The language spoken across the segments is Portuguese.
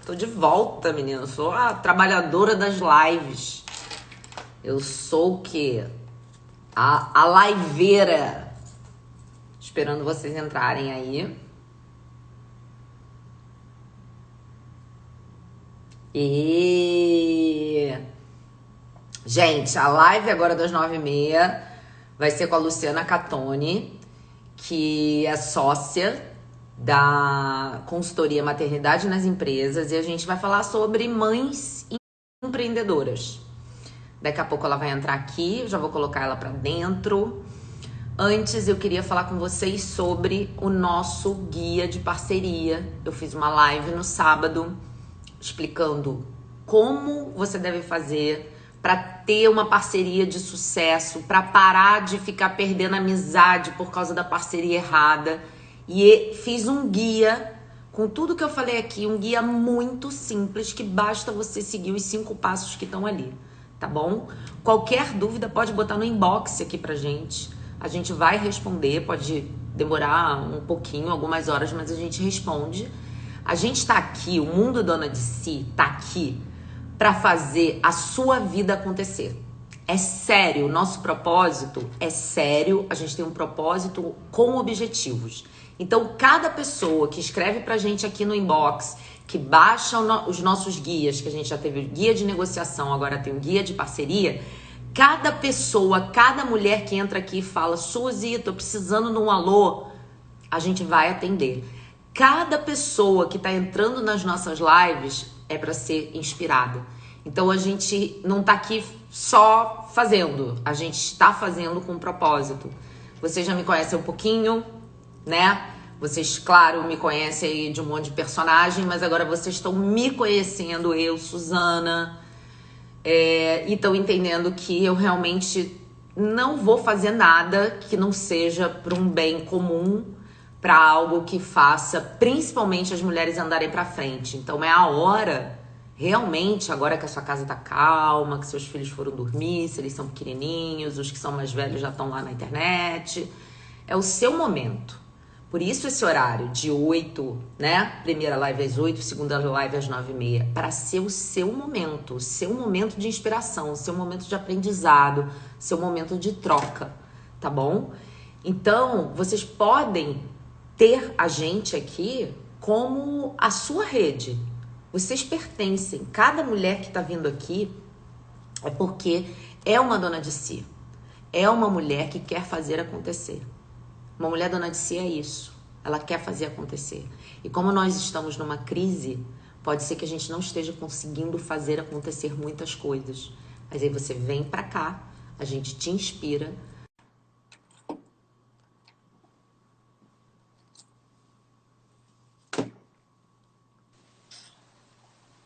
Tô de volta, menina. Eu sou a trabalhadora das lives. Eu sou o quê? A liveira. Esperando vocês entrarem aí. Gente, a live agora das 9h30 vai ser com a Luciana Catoni, que é sócia da consultoria Maternidade nas Empresas, e a gente vai falar sobre mães empreendedoras. Daqui a pouco ela vai entrar aqui, eu já vou colocar ela pra dentro. Antes eu queria falar com vocês sobre o nosso guia de parceria. Eu fiz uma live no sábado explicando como você deve fazer para ter uma parceria de sucesso, para parar de ficar perdendo amizade por causa da parceria errada. E fiz um guia com tudo que eu falei aqui, um guia muito simples que basta você seguir os 5 passos que estão ali, tá bom? Qualquer dúvida pode botar no inbox aqui pra gente. A gente vai responder, pode demorar um pouquinho, algumas horas, mas a gente responde. A gente tá aqui, o Mundo Dona de Si tá aqui para fazer a sua vida acontecer. É sério, o nosso propósito é sério, a gente tem um propósito com objetivos. Então, cada pessoa que escreve pra gente aqui no inbox, que baixa os nossos guias, que a gente já teve o guia de negociação, agora tem o guia de parceria, cada pessoa, cada mulher que entra aqui e fala, Suzy, tô precisando de um alô, a gente vai atender. Cada pessoa que tá entrando nas nossas lives é para ser inspirada. Então a gente não tá aqui só fazendo, a gente está fazendo com propósito. Vocês já me conhecem um pouquinho, né? Vocês, claro, me conhecem aí de um monte de personagem, mas agora vocês estão me conhecendo, eu, Suzana, e estão entendendo que eu realmente não vou fazer nada que não seja para um bem comum, para algo que faça principalmente as mulheres andarem para frente. Então é a hora, realmente, agora que a sua casa tá calma, que seus filhos foram dormir, se eles são pequenininhos, os que são mais velhos já estão lá na internet, é o seu momento. Por isso esse horário de 8, né? Primeira live às 8, segunda live às 9h30, para ser o seu momento de inspiração, o seu momento de aprendizado, seu momento de troca, tá bom? Então, vocês podem ter a gente aqui como a sua rede. Vocês pertencem. Cada mulher que tá vindo aqui é porque é uma dona de si. É uma mulher que quer fazer acontecer. Uma mulher dona de si é isso. Ela quer fazer acontecer. E como nós estamos numa crise, pode ser que a gente não esteja conseguindo fazer acontecer muitas coisas. Mas aí você vem pra cá, a gente te inspira.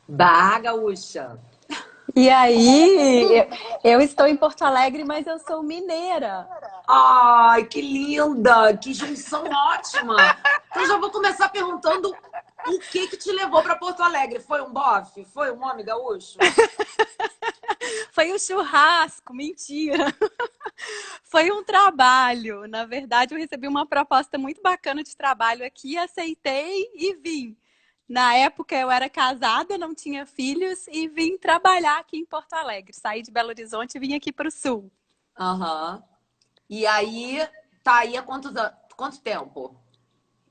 Bah, gaúcha! E aí, eu estou em Porto Alegre, mas eu sou mineira. Ai, que linda! Que junção ótima! Então já vou começar perguntando o que te levou para Porto Alegre? Foi um bofe? Foi um homem gaúcho? Foi um churrasco, mentira. Foi um trabalho. Na verdade, eu recebi uma proposta muito bacana de trabalho aqui, aceitei e vim. Na época eu era casada, não tinha filhos e vim trabalhar aqui em Porto Alegre. Saí de Belo Horizonte e vim aqui para o sul. Aham. E aí, tá aí há quanto tempo?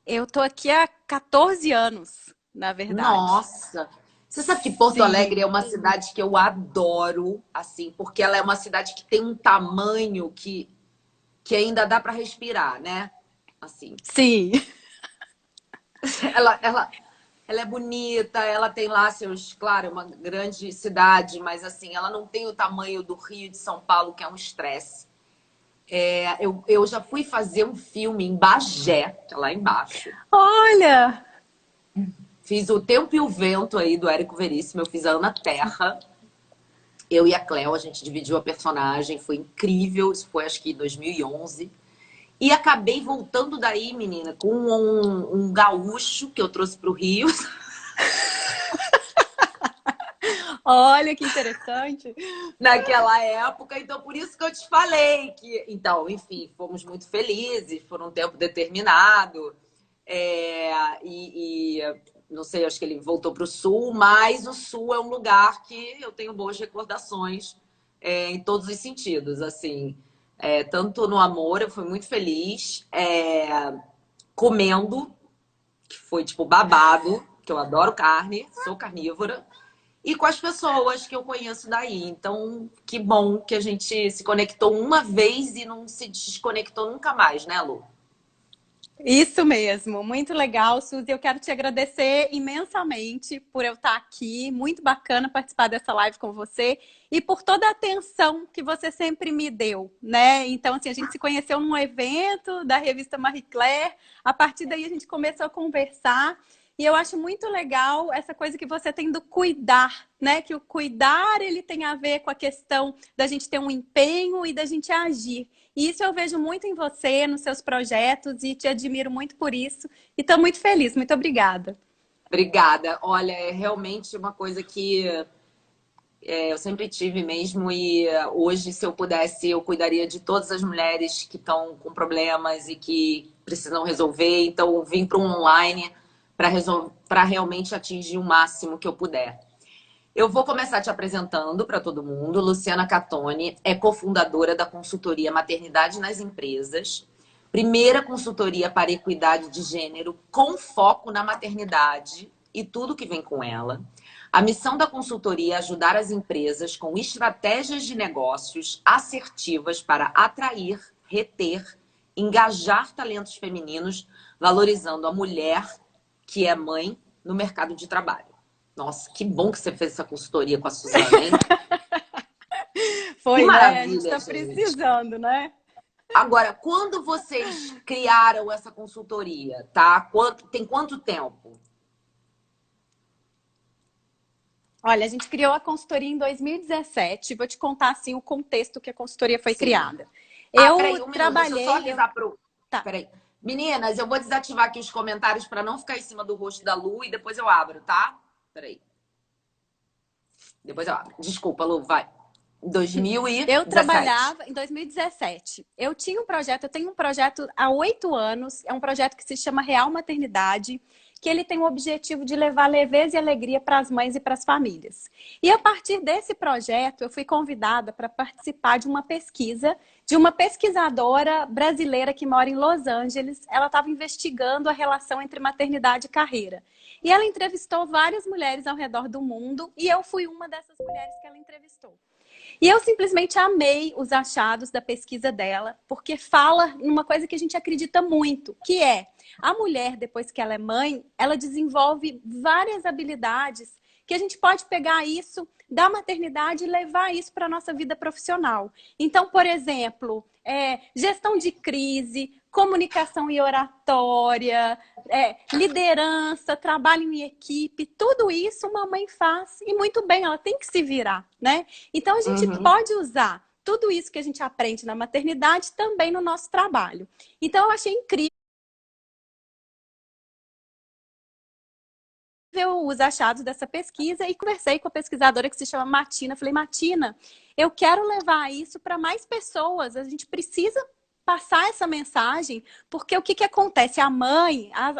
Eu tô aqui há 14 anos, na verdade. Nossa! Você sabe que Porto Alegre é Sim, uma cidade que eu adoro, assim, porque ela é uma cidade que tem um tamanho que ainda dá para respirar, né? Assim. sim. Ela, ela, ela é bonita, ela tem lá seus, claro, é uma grande cidade, mas assim, ela não tem o tamanho do Rio de São Paulo, que é um estresse. Eu já fui fazer um filme em Bagé, que é lá embaixo. Olha, Fiz O Tempo e o Vento aí do Érico Veríssimo, eu fiz a Ana Terra. Eu e a Cleo, a gente dividiu a personagem, foi incrível, isso foi acho que em 2011. E acabei voltando daí, menina, com um gaúcho que eu trouxe pro Rio. olha que interessante. Naquela época, então por isso que eu te falei que, então, enfim, fomos muito felizes por um tempo determinado, é, e, não sei, acho que ele voltou para o Sul, mas o Sul é um lugar que eu tenho boas recordações em todos os sentidos, assim. Tanto no amor, eu fui muito feliz, comendo, que foi tipo babado, que eu adoro carne, sou carnívora, e com as pessoas que eu conheço daí. Então, que bom que a gente se conectou uma vez e não se desconectou nunca mais, né, Lu? Isso mesmo, muito legal, Suzy. Eu quero te agradecer imensamente por eu estar aqui. Muito bacana participar dessa live com você e por toda a atenção que você sempre me deu, né? Então, assim, a gente se conheceu num evento da revista Marie Claire. A partir daí a gente começou a conversar. E eu acho muito legal essa coisa que você tem do cuidar, né? Que o cuidar ele tem a ver com a questão da gente ter um empenho e da gente agir. E isso eu vejo muito em você, nos seus projetos, e te admiro muito por isso. E estou muito feliz. Muito obrigada. Obrigada. Olha, é realmente uma coisa que eu sempre tive mesmo e hoje, se eu pudesse, eu cuidaria de todas as mulheres que estão com problemas e que precisam resolver. Então, eu vim para um online para realmente atingir o máximo que eu puder. Eu vou começar te apresentando para todo mundo. Luciana Catoni é cofundadora da consultoria Maternidade nas Empresas, primeira consultoria para equidade de gênero com foco na maternidade e tudo que vem com ela. A missão da consultoria é ajudar as empresas com estratégias de negócios assertivas para atrair, reter, engajar talentos femininos, valorizando a mulher que é mãe no mercado de trabalho. Nossa, que bom que você fez essa consultoria com a Suzana, hein? Foi, Que né? A maravilha, gente está gente. precisando, né? Agora, quando vocês criaram essa consultoria, tá? Tem quanto tempo? Olha, a gente criou a consultoria em 2017. Vou te contar assim o contexto que a consultoria foi Sim. criada. Peraí, Eu um minuto, deixa eu só trabalhei. avisar pro. Tá. Peraí. Meninas, eu vou desativar aqui os comentários para não ficar em cima do rosto da Lu e depois eu abro, tá? Peraí. Depois eu abro. Desculpa, Lu, vai. Eu 2017. trabalhava em 2017. Eu tinha um projeto, eu tenho um projeto há 8 anos. É um projeto que se chama Real Maternidade, que ele tem o objetivo de levar leveza e alegria para as mães e para as famílias. E a partir desse projeto, eu fui convidada para participar de uma pesquisa de uma pesquisadora brasileira que mora em Los Angeles. Ela estava investigando a relação entre maternidade e carreira. E ela entrevistou várias mulheres ao redor do mundo e eu fui uma dessas mulheres que ela entrevistou. E eu simplesmente amei os achados da pesquisa dela, porque fala numa coisa que a gente acredita muito, que é a mulher, depois que ela é mãe, ela desenvolve várias habilidades que a gente pode pegar isso da maternidade e levar isso para a nossa vida profissional. Então, por exemplo, gestão de crise, comunicação e oratória, liderança, trabalho em equipe, tudo isso uma mãe faz e muito bem, ela tem que se virar, né? Então a gente pode usar tudo isso que a gente aprende na maternidade também no nosso trabalho. Então eu achei incrível os achados dessa pesquisa e conversei com a pesquisadora que se chama Martina. Falei, Martina, eu quero levar isso para mais pessoas. A gente precisa passar essa mensagem, porque o que que acontece? A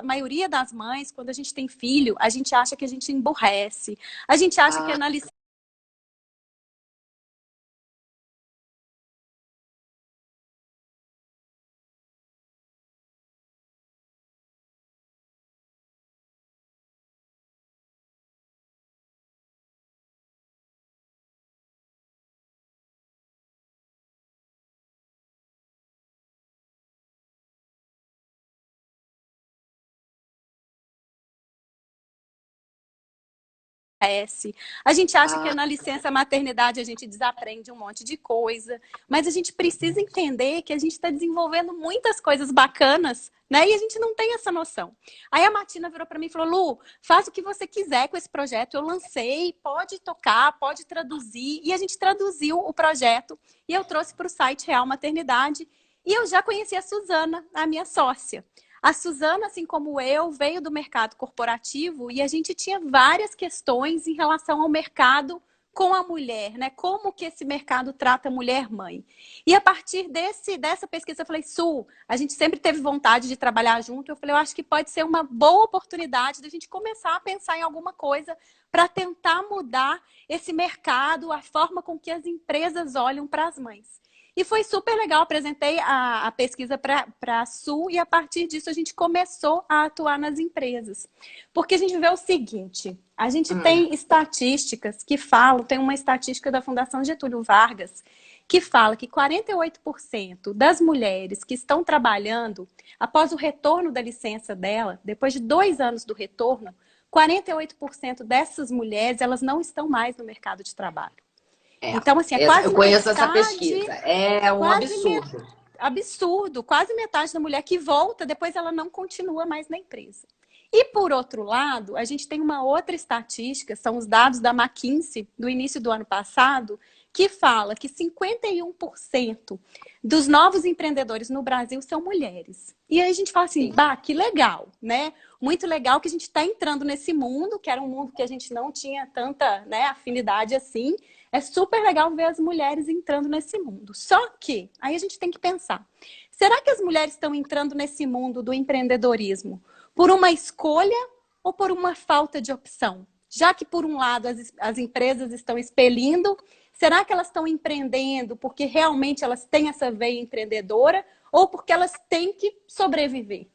maioria das mães, quando a gente tem filho, a gente acha que a gente emburrece. A gente acha que é na licença a gente acha que na licença maternidade a gente desaprende um monte de coisa, mas a gente precisa entender que a gente está desenvolvendo muitas coisas bacanas, né? E a gente não tem essa noção. Aí a Martina virou para mim e falou, Lu, faz o que você quiser com esse projeto. Eu lancei, pode tocar, pode traduzir. E a gente traduziu o projeto e eu trouxe para o site Real Maternidade. E eu já conheci a Suzana, a minha sócia. A Suzana, assim como eu, veio do mercado corporativo e a gente tinha várias questões em relação ao mercado com a mulher, né? Como que esse mercado trata a mulher-mãe. E a partir dessa pesquisa, eu falei, Su, a gente sempre teve vontade de trabalhar junto. Eu falei, eu acho que pode ser uma boa oportunidade da gente começar a pensar em alguma coisa para tentar mudar esse mercado, a forma com que as empresas olham para as mães. E foi super legal, apresentei a pesquisa para a Su e a partir disso a gente começou a atuar nas empresas. Porque a gente vê o seguinte, a gente tem estatísticas que falam, tem uma estatística da Fundação Getúlio Vargas, que fala que 48% das mulheres que estão trabalhando, após o retorno da licença dela, depois de 2 anos do retorno, 48% dessas mulheres, elas não estão mais no mercado de trabalho. Então, assim, é quase eu conheço metade, essa pesquisa. É um absurdo. Absurdo. Quase metade da mulher que volta, depois ela não continua mais na empresa. E, por outro lado, a gente tem uma outra estatística, são os dados da McKinsey, do início do ano passado, que fala que 51% dos novos empreendedores no Brasil são mulheres. E aí a gente fala assim, bah, que legal, né? Muito legal que a gente está entrando nesse mundo, que era um mundo que a gente não tinha tanta, né, afinidade assim. É super legal ver as mulheres entrando nesse mundo. Só que, aí a gente tem que pensar, será que as mulheres estão entrando nesse mundo do empreendedorismo por uma escolha ou por uma falta de opção? Já que, por um lado, as empresas estão expelindo, será que elas estão empreendendo porque realmente elas têm essa veia empreendedora ou porque elas têm que sobreviver,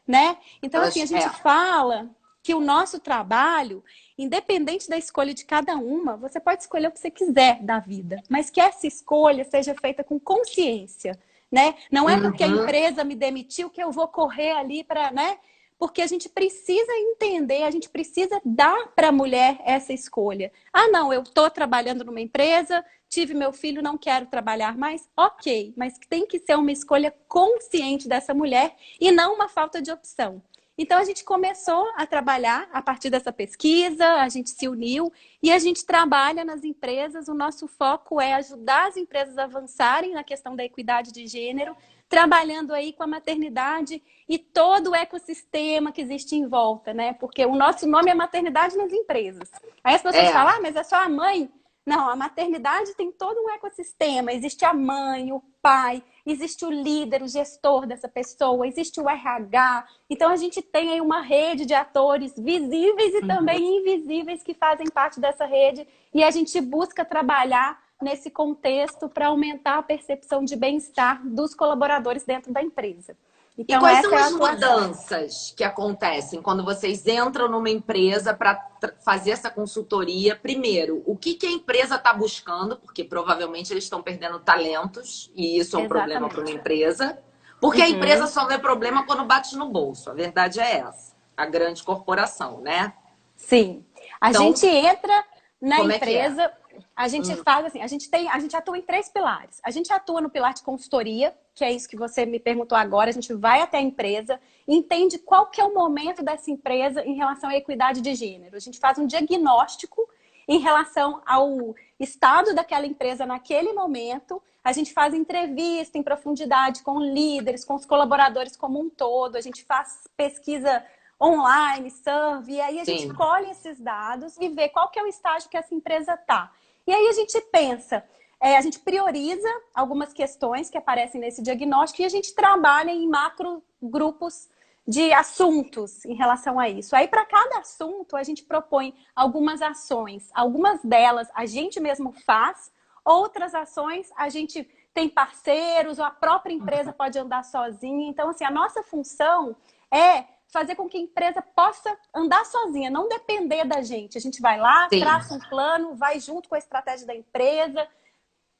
né? Então, assim, a gente fala que o nosso trabalho, independente da escolha de cada uma, você pode escolher o que você quiser da vida, mas que essa escolha seja feita com consciência, né? Não é porque a empresa me demitiu que eu vou correr ali para, né? Porque a gente precisa entender, a gente precisa dar para a mulher essa escolha. Ah, não, eu estou trabalhando numa empresa, tive meu filho, não quero trabalhar mais. Ok, mas tem que ser uma escolha consciente dessa mulher e não uma falta de opção. Então, a gente começou a trabalhar a partir dessa pesquisa, a gente se uniu e a gente trabalha nas empresas. O nosso foco é ajudar as empresas a avançarem na questão da equidade de gênero, trabalhando aí com a maternidade e todo o ecossistema que existe em volta, né? Porque o nosso nome é maternidade nas empresas. Aí as pessoas falam, ah, mas é só a mãe. Não, a maternidade tem todo um ecossistema. Existe a mãe, o pai, existe o líder, o gestor dessa pessoa, existe o RH. Então, a gente tem aí uma rede de atores visíveis e também invisíveis que fazem parte dessa rede. E a gente busca trabalhar nesse contexto para aumentar a percepção de bem-estar dos colaboradores dentro da empresa. Então, e quais são as mudanças que acontecem quando vocês entram numa empresa para fazer essa consultoria? Primeiro, o que a empresa está buscando? Porque provavelmente eles estão perdendo talentos e isso é um problema para uma empresa. Porque a empresa só vê problema quando bate no bolso. A verdade é essa. A grande corporação, né? Sim. A gente entra na empresa... A gente faz assim, a gente atua em 3 pilares. A gente atua no pilar de consultoria, que é isso que você me perguntou agora. A gente vai até a empresa, entende qual que é o momento dessa empresa em relação à equidade de gênero. A gente faz um diagnóstico em relação ao estado daquela empresa naquele momento. A gente faz entrevista em profundidade com líderes, com os colaboradores como um todo. A gente faz pesquisa online, survey, e aí a gente colhe esses dados e vê qual que é o estágio que essa empresa está. E aí a gente pensa, a gente prioriza algumas questões que aparecem nesse diagnóstico e a gente trabalha em macro grupos de assuntos em relação a isso. Aí, para cada assunto, a gente propõe algumas ações. Algumas delas a gente mesmo faz, outras ações a gente tem parceiros, ou a própria empresa pode andar sozinha. Então, assim, a nossa função é fazer com que a empresa possa andar sozinha, não depender da gente. A gente vai lá, traça um plano, vai junto com a estratégia da empresa,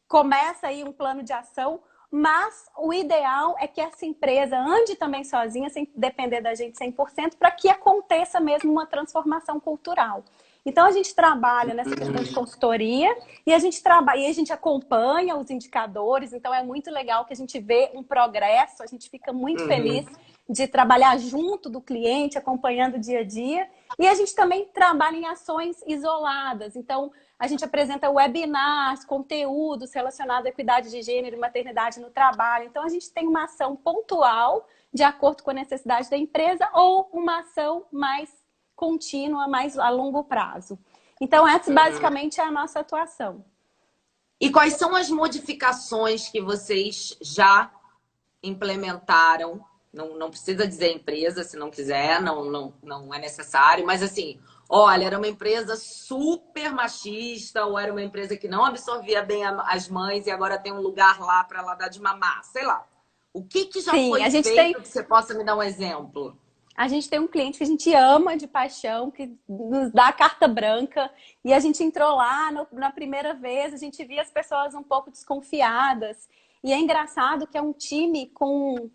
começa aí um plano de ação, mas o ideal é que essa empresa ande também sozinha, sem depender da gente 100%, para que aconteça mesmo uma transformação cultural. Então, a gente trabalha nessa questão de consultoria e a gente acompanha os indicadores. Então, é muito legal que a gente vê um progresso, a gente fica muito feliz de trabalhar junto do cliente, acompanhando o dia a dia. E a gente também trabalha em ações isoladas. Então, a gente apresenta webinars, conteúdos relacionados à equidade de gênero e maternidade no trabalho. Então, a gente tem uma ação pontual, de acordo com a necessidade da empresa, ou uma ação mais contínua, mais a longo prazo. Então, essa basicamente é a nossa atuação. E quais são as modificações que vocês já implementaram? Não precisa dizer empresa, se não quiser, não é necessário, mas assim, olha, era uma empresa super machista, ou era uma empresa que não absorvia bem as mães e agora tem um lugar lá para ela dar de mamar, sei lá. O que já Sim, foi feito que você possa me dar um exemplo? a gente tem um cliente que a gente ama de paixão, que nos dá a carta branca, e a gente entrou lá na primeira vez, a gente via as pessoas um pouco desconfiadas. E é engraçado que é um time com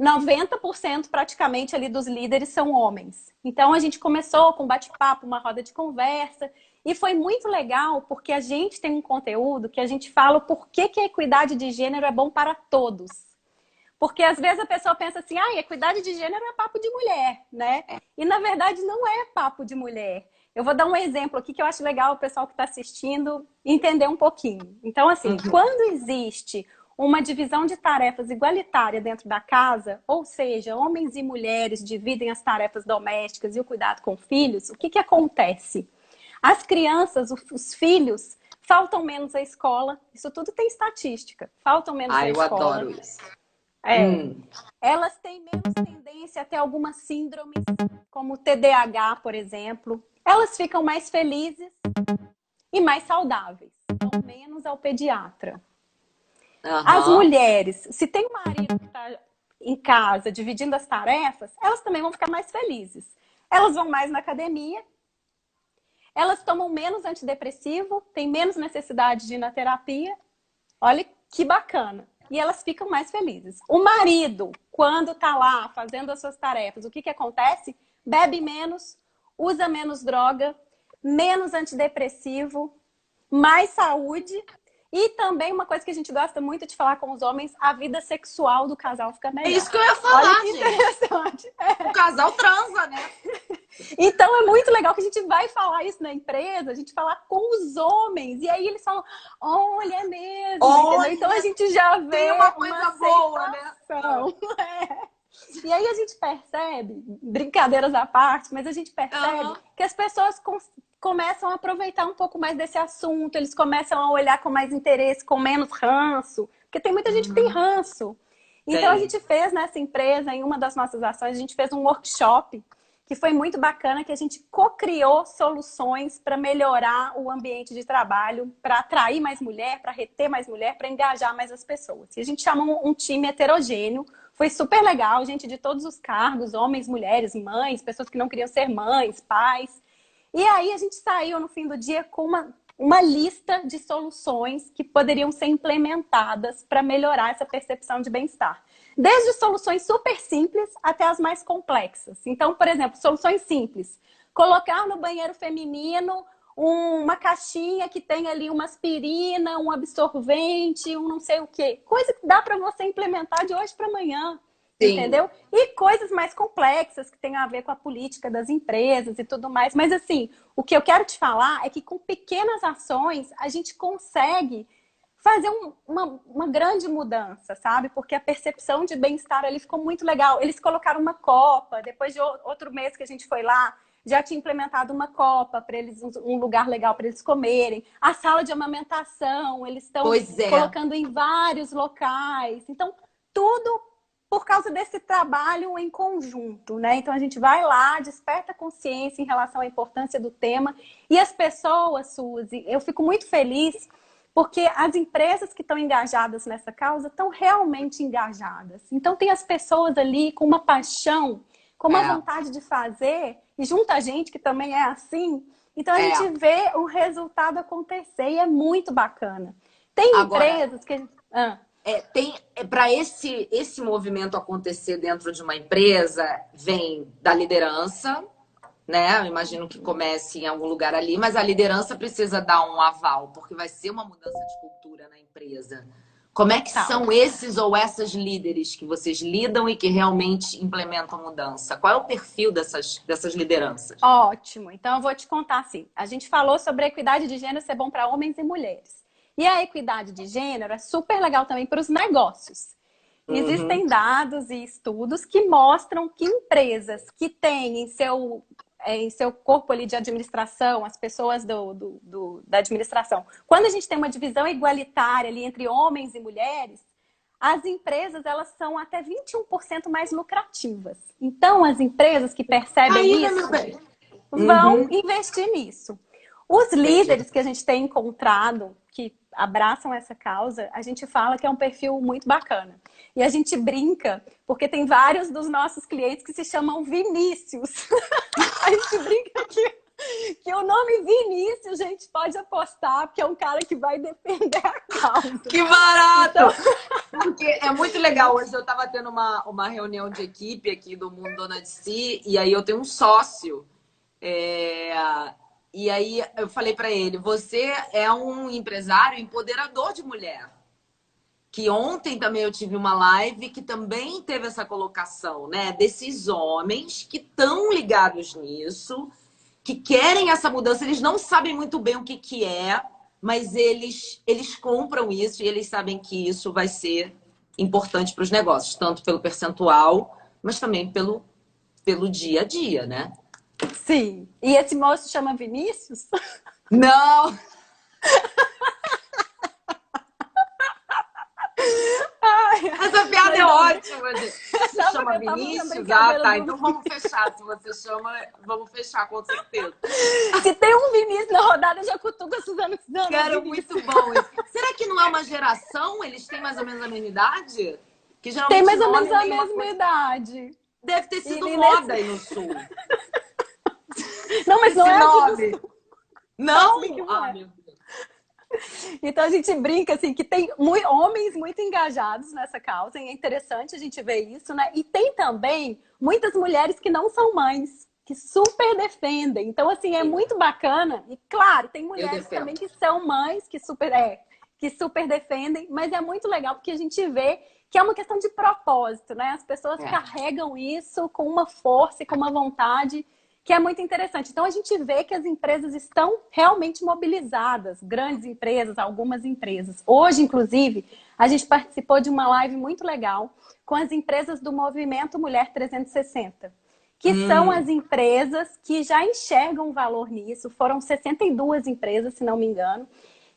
90% praticamente ali dos líderes são homens. Então a gente começou com bate-papo, uma roda de conversa, e foi muito legal porque a gente tem um conteúdo que a gente fala o porquê que a equidade de gênero é bom para todos. Porque às vezes a pessoa pensa assim, ah, equidade de gênero é papo de mulher, né? E na verdade não é papo de mulher. Eu vou dar um exemplo aqui que eu acho legal o pessoal que está assistindo entender um pouquinho. Então, assim, quando existe uma divisão de tarefas igualitária dentro da casa, ou seja, homens e mulheres dividem as tarefas domésticas e o cuidado com filhos, o que acontece? As crianças, os filhos, faltam menos à escola. Isso tudo tem estatística. Faltam menos à eu escola. adoro isso. Elas têm menos tendência a ter algumas síndromes, como o TDAH, por exemplo. Elas ficam mais felizes e mais saudáveis. Então, menos ao pediatra. As mulheres, se tem um marido que está em casa dividindo as tarefas, elas também vão ficar mais felizes. Elas vão mais na academia, elas tomam menos antidepressivo, têm menos necessidade de ir na terapia. Olha que bacana. E elas ficam mais felizes. O marido, quando tá lá fazendo as suas tarefas, o que acontece? Bebe menos, usa menos droga, menos antidepressivo, mais saúde. E também uma coisa que a gente gosta muito de falar com os homens, a vida sexual do casal fica melhor. É isso que eu ia falar, olha que gente. interessante. O casal transa, né? Então é muito legal que a gente vai falar isso na empresa, a gente falar com os homens, e aí eles falam, olha, é mesmo, olha, então a gente já vê tem uma coisa boa, né? E aí a gente percebe, brincadeiras à parte, mas a gente percebe que as pessoas começam a aproveitar um pouco mais desse assunto, eles começam a olhar com mais interesse, com menos ranço, porque tem muita gente que tem ranço. Então a gente fez nessa empresa, em uma das nossas ações, a gente fez um workshop que foi muito bacana, que a gente co-criou soluções para melhorar o ambiente de trabalho, para atrair mais mulher, para reter mais mulher, para engajar mais as pessoas. E a gente chamou um time heterogêneo, foi super legal, gente de todos os cargos, homens, mulheres, mães, pessoas que não queriam ser mães, pais. E aí a gente saiu no fim do dia com uma lista de soluções que poderiam ser implementadas para melhorar essa percepção de bem-estar. Desde soluções super simples até as mais complexas. Então, por exemplo, soluções simples. Colocar no banheiro feminino uma caixinha que tem ali uma aspirina, um absorvente, um não sei o quê. Coisa que dá para você implementar de hoje para amanhã. Sim. Entendeu? E coisas mais complexas que tem a ver com a política das empresas e tudo mais. Mas assim, o que eu quero te falar é que com pequenas ações a gente consegue fazer uma grande mudança, sabe? Porque a percepção de bem-estar ali ficou muito legal. Eles colocaram uma copa, depois de outro mês que a gente foi lá, já tinha implementado uma copa para eles, um lugar legal para eles comerem. A sala de amamentação, eles estão colocando em vários locais. Então, tudo por causa desse trabalho em conjunto, né? Então a gente vai lá, desperta consciência em relação à importância do tema. E as pessoas, Suzy, eu fico muito feliz porque as empresas que estão engajadas nessa causa estão realmente engajadas. Então tem as pessoas ali com uma paixão, com uma vontade de fazer, e junto a gente que também é assim. Então a gente vê o resultado acontecer e é muito bacana. Tem empresas que... para esse movimento acontecer dentro de uma empresa, vem da liderança, né? Eu imagino que comece em algum lugar ali, mas a liderança precisa dar um aval, porque vai ser uma mudança de cultura na empresa. Como é que são esses ou essas líderes que vocês lidam e que realmente implementam mudança? Qual é o perfil dessas lideranças? Ótimo. Então eu vou te contar assim. A gente falou sobre a equidade de gênero ser bom para homens e mulheres. E a equidade de gênero é super legal também para os negócios. Existem dados e estudos que mostram que empresas que têm em seu em seu corpo ali de administração, as pessoas da administração. Quando a gente tem uma divisão igualitária ali entre homens e mulheres, as empresas elas são até 21% mais lucrativas. Então, as empresas que percebem isso vão investir nisso. Os líderes que a gente tem encontrado, que abraçam essa causa, a gente fala que é um perfil muito bacana. E a gente brinca, porque tem vários dos nossos clientes que se chamam Vinícius. A gente brinca que o nome Vinícius, a gente pode apostar, porque é um cara que vai defender a causa. Que barato! Então... Porque é muito legal. Hoje eu estava tendo uma reunião de equipe aqui do Mundo Dona de Si, e aí eu tenho um sócio. E aí eu falei para ele, você é um empresário empoderador de mulher. Que ontem também eu tive uma live que também teve essa colocação, né? Desses homens que estão ligados nisso, que querem essa mudança, eles não sabem muito bem o que é, mas eles compram isso e eles sabem que isso vai ser importante para os negócios, tanto pelo percentual, mas também pelo dia a dia, né? Sim. E esse moço chama Vinícius? Não! Essa piada é ótima, gente. Você chama Vinícius? Ah, tá. Então vamos fechar. Se você chama, vamos fechar, com certeza. Se tem um Vinícius na rodada, já cutuca a Suzana. Cara, muito bom isso. Será que não é uma geração? Eles têm mais ou menos a mesma idade? Que geralmente tem mais ou menos a mesma idade. Deve ter sido moda aí no Sul. Não, mas não é nome. Não? Ah, meu Deus. Então a gente brinca assim que tem homens muito engajados nessa causa, e é interessante a gente ver isso, né? E tem também muitas mulheres que não são mães, que super defendem. Então, assim, é muito bacana. E claro, tem mulheres também que são mães, que super defendem, mas é muito legal porque a gente vê que é uma questão de propósito, né? As pessoas carregam isso com uma força e com uma vontade que é muito interessante. Então, a gente vê que as empresas estão realmente mobilizadas, grandes empresas, algumas empresas. Hoje, inclusive, a gente participou de uma live muito legal com as empresas do Movimento Mulher 360, que são as empresas que já enxergam valor nisso. Foram 62 empresas, se não me engano.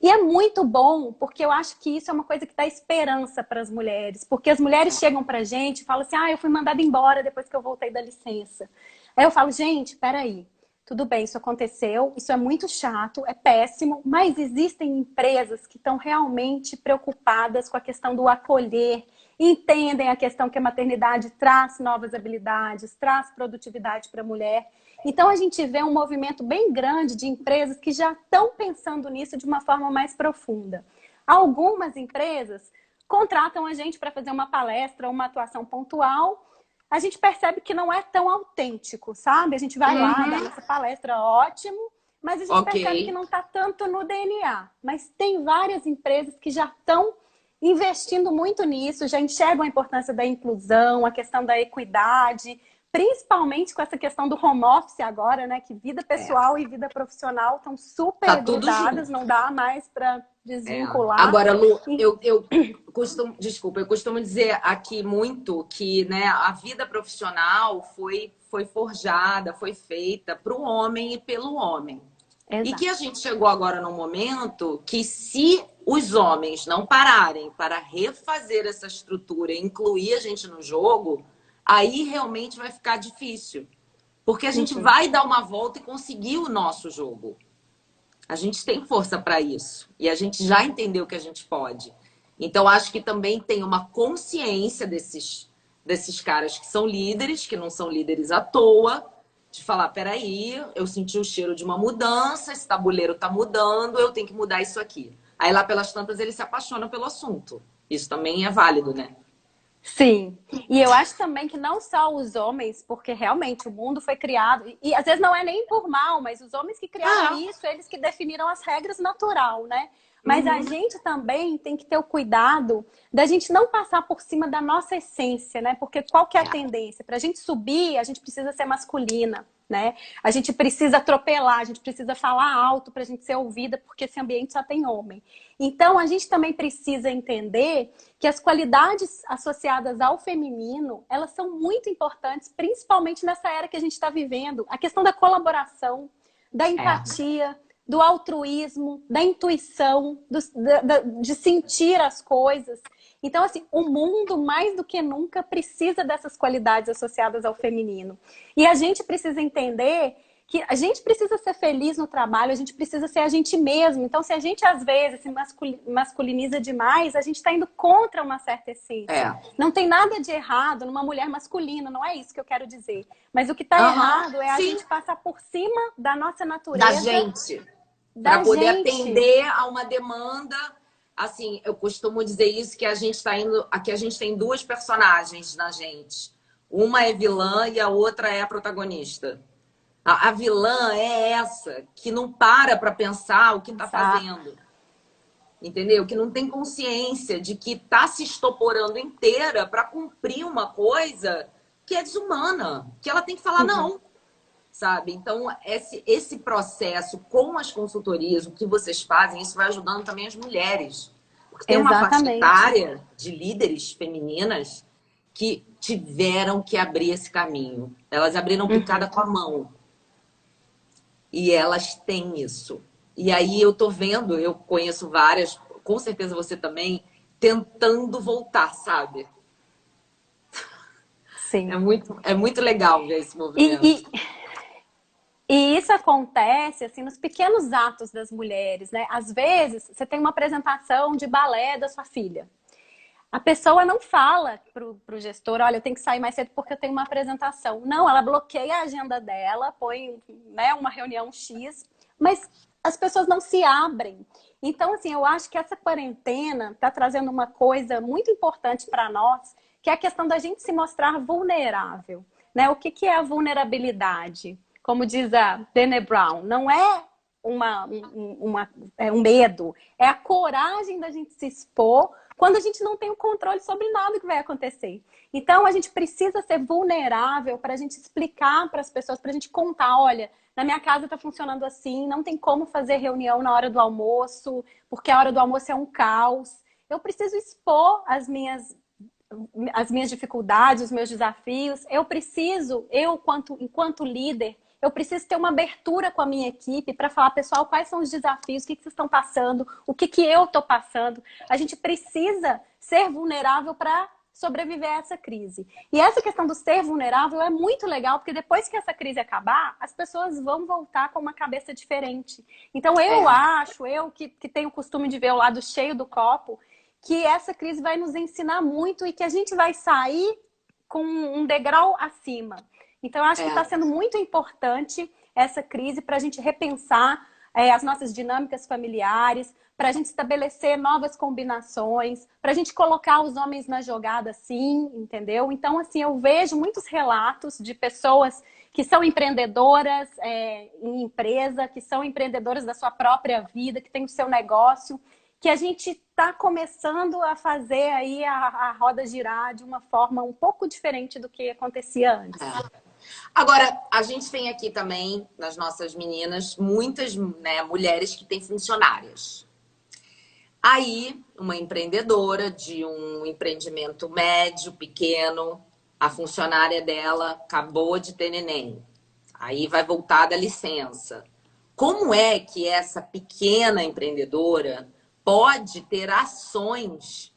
E é muito bom, porque eu acho que isso é uma coisa que dá esperança para as mulheres. Porque as mulheres chegam para a gente e falam assim, eu fui mandada embora depois que eu voltei da licença. Aí eu falo, gente, peraí, tudo bem, isso aconteceu, isso é muito chato, é péssimo, mas existem empresas que estão realmente preocupadas com a questão do acolher, entendem a questão que a maternidade traz novas habilidades, traz produtividade para a mulher. Então a gente vê um movimento bem grande de empresas que já estão pensando nisso de uma forma mais profunda. Algumas empresas contratam a gente para fazer uma palestra, uma atuação pontual. A gente percebe que não é tão autêntico, sabe? A gente vai lá, dá nossa palestra, ótimo, mas a gente percebe que não está tanto no DNA. Mas tem várias empresas que já estão investindo muito nisso, já enxergam a importância da inclusão, a questão da equidade, principalmente com essa questão do home office agora, né? Que vida pessoal e vida profissional estão super grudadas, não dá mais para desvincular. Agora, Lu, eu costumo dizer aqui muito que, né, a vida profissional foi forjada, foi feita para o homem e pelo homem. Exato. E que a gente chegou agora num momento que, se os homens não pararem para refazer essa estrutura e incluir a gente no jogo, aí realmente vai ficar difícil. Porque a gente vai dar uma volta e conseguir o nosso jogo. A gente tem força para isso. E a gente já entendeu que a gente pode. Então, acho que também tem uma consciência desses caras que são líderes, que não são líderes à toa, de falar, peraí, eu senti o cheiro de uma mudança, esse tabuleiro tá mudando, eu tenho que mudar isso aqui. Aí lá pelas tantas ele se apaixona pelo assunto. Isso também é válido, né? Sim, e eu acho também que não só os homens, porque realmente o mundo foi criado, e às vezes não é nem por mal, mas os homens que criaram isso, eles que definiram as regras natural, né? Mas a gente também tem que ter o cuidado da gente não passar por cima da nossa essência, né? Porque qual que é a tendência? Para a gente subir, a gente precisa ser masculina. né? A gente precisa atropelar, a gente precisa falar alto para a gente ser ouvida, porque esse ambiente só tem homem. Então, a gente também precisa entender que as qualidades associadas ao feminino, elas são muito importantes, principalmente nessa era que a gente está vivendo. A questão da colaboração, da empatia, do altruísmo, da intuição, de sentir as coisas. Então, assim, o mundo, mais do que nunca, precisa dessas qualidades associadas ao feminino. E a gente precisa entender que a gente precisa ser feliz no trabalho, a gente precisa ser a gente mesmo. Então, se a gente, às vezes, se masculiniza demais, a gente está indo contra uma certa essência. Não tem nada de errado numa mulher masculina, não é isso que eu quero dizer. Mas o que está errado é a gente passar por cima da nossa natureza. Da gente. Para poder atender a uma demanda. Assim, eu costumo dizer isso, que a gente está indo. Aqui a gente tem duas personagens na gente. Uma é vilã e a outra é a protagonista. A vilã é essa que não para pensar o que está fazendo. Entendeu? Que não tem consciência de que está se estoporando inteira para cumprir uma coisa que é desumana. Que ela tem que falar não. Sabe? Então, esse processo com as consultorias, o que vocês fazem, isso vai ajudando também as mulheres. Porque tem uma faixa etária de líderes femininas que tiveram que abrir esse caminho. Elas abriram picada com a mão. E elas têm isso. E aí eu tô vendo, eu conheço várias, com certeza você também, tentando voltar, sabe? Sim. É muito legal ver esse movimento. E isso acontece assim nos pequenos atos das mulheres, né? Às vezes, você tem uma apresentação de balé da sua filha. A pessoa não fala pro gestor, olha, eu tenho que sair mais cedo porque eu tenho uma apresentação. Não, ela bloqueia a agenda dela, põe, né, uma reunião X, mas as pessoas não se abrem. Então, assim, eu acho que essa quarentena está trazendo uma coisa muito importante para nós, que é a questão da gente se mostrar vulnerável, né? O que é a vulnerabilidade? Como diz a Brené Brown, não é um medo, é a coragem da gente se expor quando a gente não tem o controle sobre nada que vai acontecer. Então, a gente precisa ser vulnerável para a gente explicar para as pessoas, para a gente contar, olha, na minha casa está funcionando assim, não tem como fazer reunião na hora do almoço, porque a hora do almoço é um caos. Eu preciso expor as minhas dificuldades, os meus desafios. Eu preciso, enquanto líder, eu preciso ter uma abertura com a minha equipe para falar, pessoal, quais são os desafios, o que vocês estão passando, o que eu estou passando. A gente precisa ser vulnerável para sobreviver a essa crise. E essa questão do ser vulnerável é muito legal, porque depois que essa crise acabar, as pessoas vão voltar com uma cabeça diferente. Então, eu que tenho o costume de ver o lado cheio do copo, que essa crise vai nos ensinar muito e que a gente vai sair com um degrau acima. Então, eu acho que está sendo muito importante essa crise para a gente repensar as nossas dinâmicas familiares, para a gente estabelecer novas combinações, para a gente colocar os homens na jogada, sim, entendeu? Então, assim, eu vejo muitos relatos de pessoas que são empreendedoras em empresa, que são empreendedoras da sua própria vida, que têm o seu negócio, que a gente está começando a fazer aí a roda girar de uma forma um pouco diferente do que acontecia antes. Agora, a gente tem aqui também, nas nossas meninas, muitas, né, mulheres que têm funcionárias. Aí, uma empreendedora de um empreendimento médio, pequeno, a funcionária dela acabou de ter neném. Aí vai voltar da licença. Como é que essa pequena empreendedora pode ter ações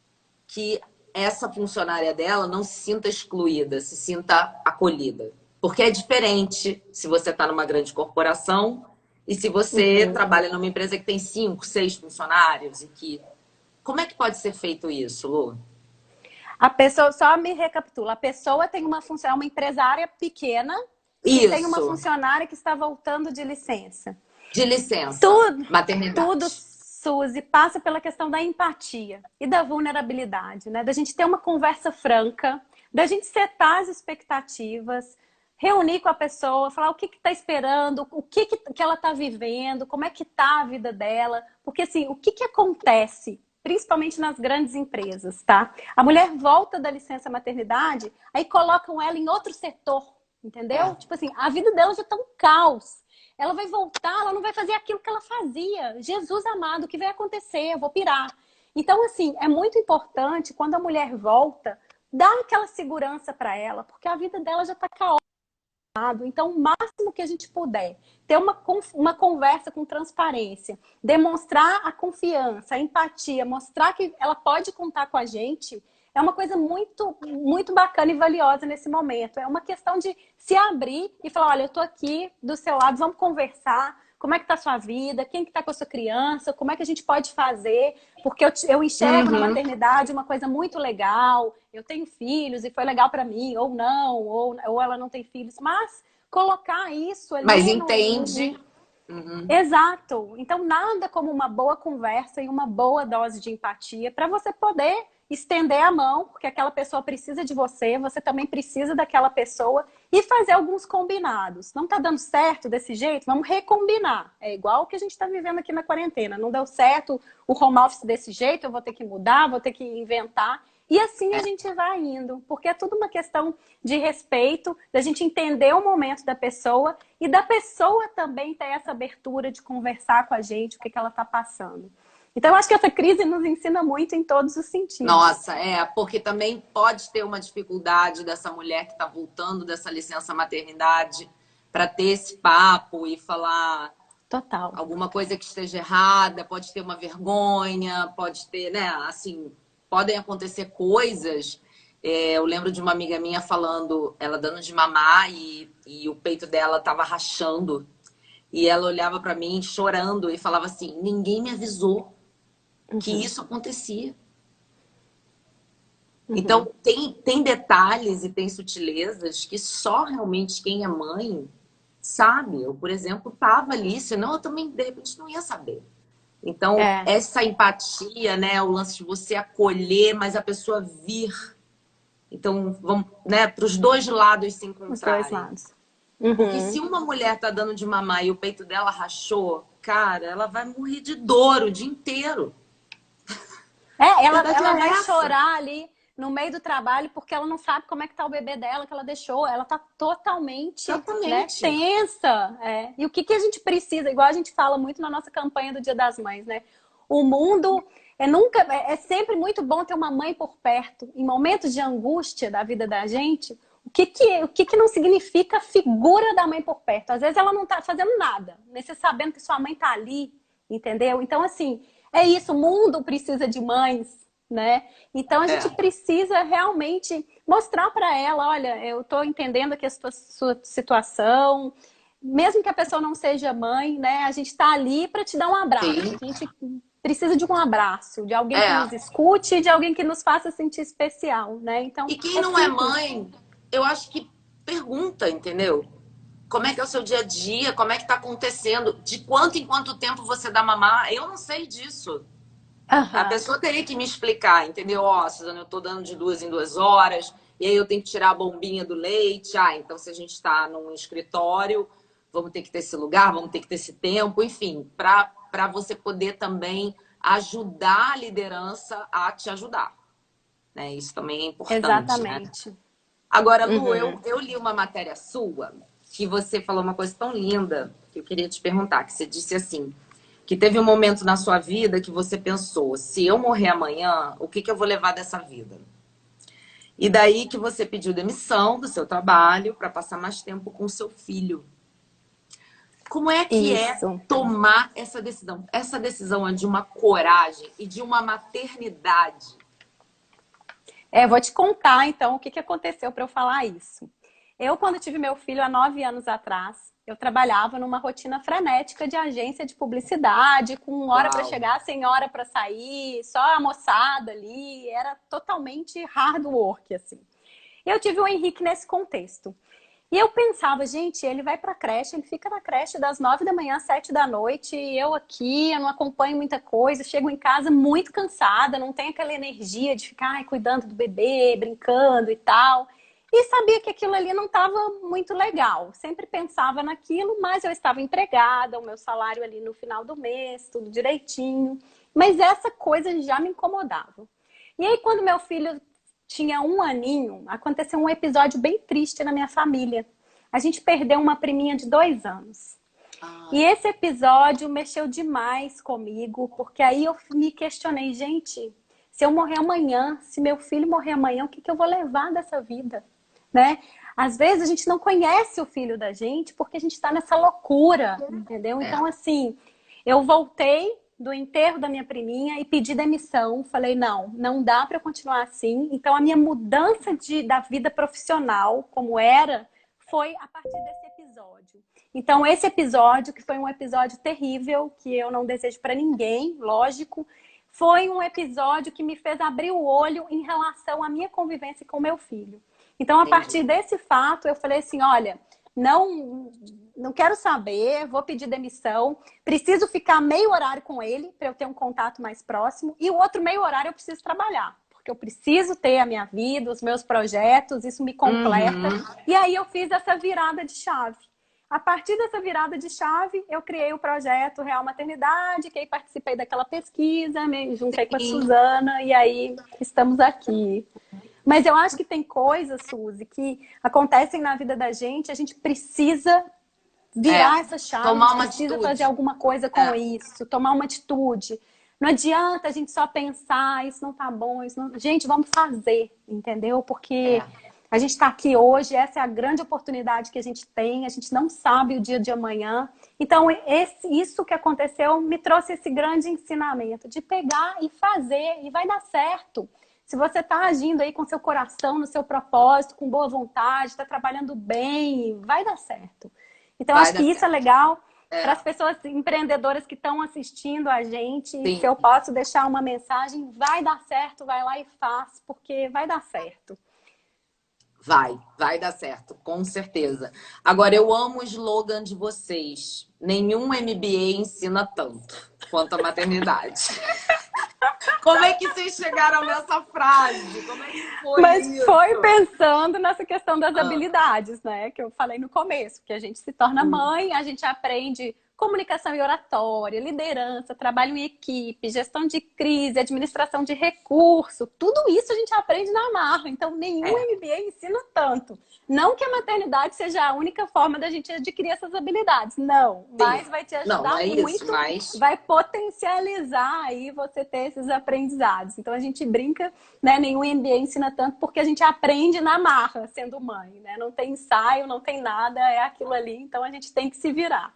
que essa funcionária dela não se sinta excluída, se sinta acolhida? Porque é diferente se você está numa grande corporação e se você trabalha numa empresa que tem 5, 6 funcionários. Como é que pode ser feito isso, Lu? A pessoa, só me recapitula, a pessoa tem uma função, uma empresária pequena e tem uma funcionária que está voltando de licença. De licença, maternidade. Tudo, Suzy, passa pela questão da empatia e da vulnerabilidade, né? Da gente ter uma conversa franca, da gente setar as expectativas, reunir com a pessoa, falar o que está esperando, o que ela está vivendo, como é que está a vida dela. Porque, assim, o que acontece, principalmente nas grandes empresas, tá? A mulher volta da licença maternidade, aí colocam ela em outro setor. entendeu? Tipo assim, a vida dela já tá um caos. Ela vai voltar, ela não vai fazer aquilo que ela fazia. Jesus amado, o que vai acontecer? Eu vou pirar. Então, assim, é muito importante quando a mulher volta, dar aquela segurança para ela, porque a vida dela já tá caótica. Então, o máximo que a gente puder, ter uma conversa com transparência, demonstrar a confiança, a empatia, mostrar que ela pode contar com a gente, é uma coisa muito, muito bacana e valiosa nesse momento. É uma questão de se abrir e falar, olha, eu tô aqui do seu lado, vamos conversar. Como é que tá a sua vida? Quem que tá com a sua criança? Como é que a gente pode fazer? Porque eu enxergo na Uhum. maternidade uma coisa muito legal. Eu tenho filhos e foi legal para mim, ou não, ou ela não tem filhos. Mas colocar isso Mas ali entende. Uhum. Exato. Então, nada como uma boa conversa e uma boa dose de empatia para você poder estender a mão, porque aquela pessoa precisa de você, você também precisa daquela pessoa e fazer alguns combinados. Não tá dando certo desse jeito? Vamos recombinar. É igual o que a gente está vivendo aqui na quarentena. Não deu certo o home office desse jeito, eu vou ter que mudar, vou ter que inventar. E assim a gente vai indo, porque é tudo uma questão de respeito, da gente entender o momento da pessoa e da pessoa também ter essa abertura de conversar com a gente, o que ela está passando. Então, eu acho que essa crise nos ensina muito em todos os sentidos. Nossa, porque também pode ter uma dificuldade dessa mulher que está voltando dessa licença maternidade para ter esse papo e falar Total. alguma coisa que esteja errada, pode ter uma vergonha, pode ter, né, assim, podem acontecer coisas. Eu lembro de uma amiga minha falando, ela dando de mamar e o peito dela tava rachando. E ela olhava para mim chorando e falava assim: ninguém me avisou que isso acontecia. Uhum. Então, tem detalhes e tem sutilezas que só realmente quem é mãe sabe. Eu, por exemplo, estava ali, senão eu também, de repente, não ia saber. Então, É, essa empatia, né, o lance de você acolher, mas a pessoa vir. Então, vamos, né, para os dois lados se os dois encontrarem. lados. Porque Uhum. se uma mulher tá dando de mamar e o peito dela rachou, cara, ela vai morrer de dor o dia inteiro. É, A verdade ela é vai essa. chorar ali no meio do trabalho porque ela não sabe como é que tá o bebê dela que ela deixou. Ela tá totalmente, né, Exatamente. tensa. É. E o que a gente precisa, igual a gente fala muito na nossa campanha do Dia das Mães, né? O mundo é sempre muito bom ter uma mãe por perto. Em momentos de angústia da vida da gente, o que não significa a figura da mãe por perto? Às vezes ela não tá fazendo nada, mas você sabendo que sua mãe tá ali, entendeu? Então, assim, é isso, o mundo precisa de mães, né? Então a gente É. precisa realmente mostrar para ela, olha, eu estou entendendo aqui a sua situação, mesmo que a pessoa não seja mãe, né? A gente está ali para te dar um abraço. Sim. A gente precisa de um abraço, de alguém que nos É. escute, de alguém que nos faça sentir especial, né? Então E quem é não é simples. mãe, eu acho que pergunta, entendeu? Como é que é o seu dia a dia? Como é que tá acontecendo? De quanto em quanto tempo você dá mamar? Eu não sei disso. A Aham. pessoa teria que me explicar, entendeu? Ó, Suzana, eu tô dando de 2 em 2 horas, e aí eu tenho que tirar a bombinha do leite. Ah, então se a gente está num escritório, vamos ter que ter esse lugar, vamos ter que ter esse tempo, enfim, para você poder também ajudar a liderança a te ajudar, né? Isso também é importante, né? Exatamente. Agora, Lu, Uhum. eu li uma matéria sua que você falou uma coisa tão linda que eu queria te perguntar, que você disse assim, que teve um momento na sua vida que você pensou, se eu morrer amanhã, o que que eu vou levar dessa vida? E daí que você pediu demissão do seu trabalho para passar mais tempo com o seu filho. Como é que é Isso. tomar essa decisão? Essa decisão é de uma coragem e de uma maternidade. É, vou te contar então o que aconteceu para eu falar isso. Eu, quando tive meu filho há 9 anos atrás, eu trabalhava numa rotina frenética de agência de publicidade, com hora para Uau. chegar, sem hora para sair, só a moçada ali, era totalmente hard work, assim. E eu tive o Henrique nesse contexto. E eu pensava, gente, ele vai pra creche, ele fica na creche das 9 da manhã às 7 da noite, e eu aqui, eu não acompanho muita coisa, chego em casa muito cansada, não tenho aquela energia de ficar ai, cuidando do bebê, brincando e tal. E sabia que aquilo ali não estava muito legal. Sempre pensava naquilo, mas eu estava empregada, o meu salário ali no final do mês, tudo direitinho. Mas essa coisa já me incomodava. E aí, quando meu filho tinha 1 aninho, aconteceu um episódio bem triste na minha família. a gente perdeu uma priminha de 2 anos. E esse episódio mexeu demais comigo, porque aí eu me questionei, gente, se eu morrer amanhã, se meu filho morrer amanhã, o que eu vou levar dessa vida, né? Às vezes a gente não conhece o filho da gente porque a gente está nessa loucura, entendeu? Então, assim, eu voltei do enterro da minha priminha e pedi demissão. Falei, não dá para continuar assim. Então, a minha mudança da vida profissional, como era, foi a partir desse episódio. Então, esse episódio, que foi um episódio terrível, que eu não desejo para ninguém, lógico, foi um episódio que me fez abrir o olho em relação à minha convivência com meu filho. Então, a partir desse fato, eu falei assim, olha, não quero saber, vou pedir demissão, preciso ficar meio horário com ele para eu ter um contato mais próximo e o outro meio horário eu preciso trabalhar, porque eu preciso ter a minha vida, os meus projetos, isso me completa. E aí eu fiz essa virada de chave. A partir dessa virada de chave, eu criei o projeto Real Maternidade, que aí participei daquela pesquisa, me juntei com a Suzana e aí estamos aqui. Mas eu acho que tem coisas, Suzy, que acontecem na vida da gente, a gente precisa virar essa chave, tomar uma precisa atitude. fazer alguma coisa com isso, tomar uma atitude. Não adianta a gente só pensar, isso não tá bom, isso não... Gente, vamos fazer, entendeu? Porque a gente está aqui hoje, essa é a grande oportunidade que a gente tem, a gente não sabe o dia de amanhã. Então, isso que aconteceu me trouxe esse grande ensinamento de pegar e fazer, e vai dar certo. Se você está agindo aí com seu coração, no seu propósito, com boa vontade, está trabalhando bem, vai dar certo. Então, acho que isso é legal para as pessoas empreendedoras que estão assistindo a gente. Se eu posso deixar uma mensagem, vai dar certo, vai lá e faz, porque vai dar certo. Vai dar certo, com certeza. Agora, eu amo o slogan de vocês. Nenhum MBA ensina tanto quanto a maternidade. Como é que vocês chegaram nessa frase? Como é que foi Mas isso? foi pensando nessa questão das habilidades, né? Que eu falei no começo, que a gente se torna mãe, a gente aprende comunicação e oratória, liderança, trabalho em equipe, gestão de crise, administração de recurso. Tudo isso a gente aprende na marra. Então, nenhum MBA ensina tanto. Não que a maternidade seja a única forma da gente adquirir essas habilidades. Não. Mas vai te ajudar muito. Vai potencializar aí você ter esses aprendizados. Então, a gente brinca, né? Nenhum MBA ensina tanto porque a gente aprende na marra sendo mãe, né? Não tem ensaio, não tem nada, é aquilo ali. Então, a gente tem que se virar.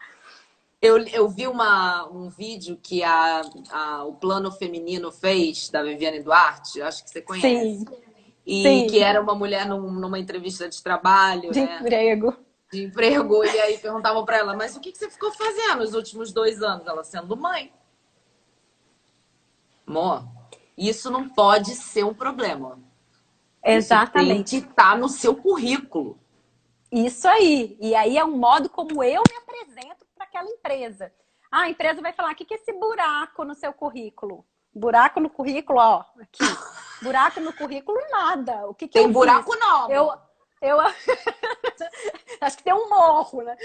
Eu vi um vídeo que o Plano Feminino fez, da Viviane Duarte, acho que você conhece. Sim. E que era uma mulher numa entrevista de trabalho, emprego. De emprego. E aí perguntavam para ela, mas o que você ficou fazendo nos últimos 2 anos? Ela sendo mãe. Amor, isso não pode ser um problema. Exatamente. Isso tem que estar no seu currículo. Isso aí. E aí é um modo como eu me apresento para aquela empresa. A empresa vai falar, o que é esse buraco no seu currículo? Buraco no currículo, ó, aqui. Buraco no currículo, nada. O que tem eu buraco fiz? não. Eu acho que tem um morro, né?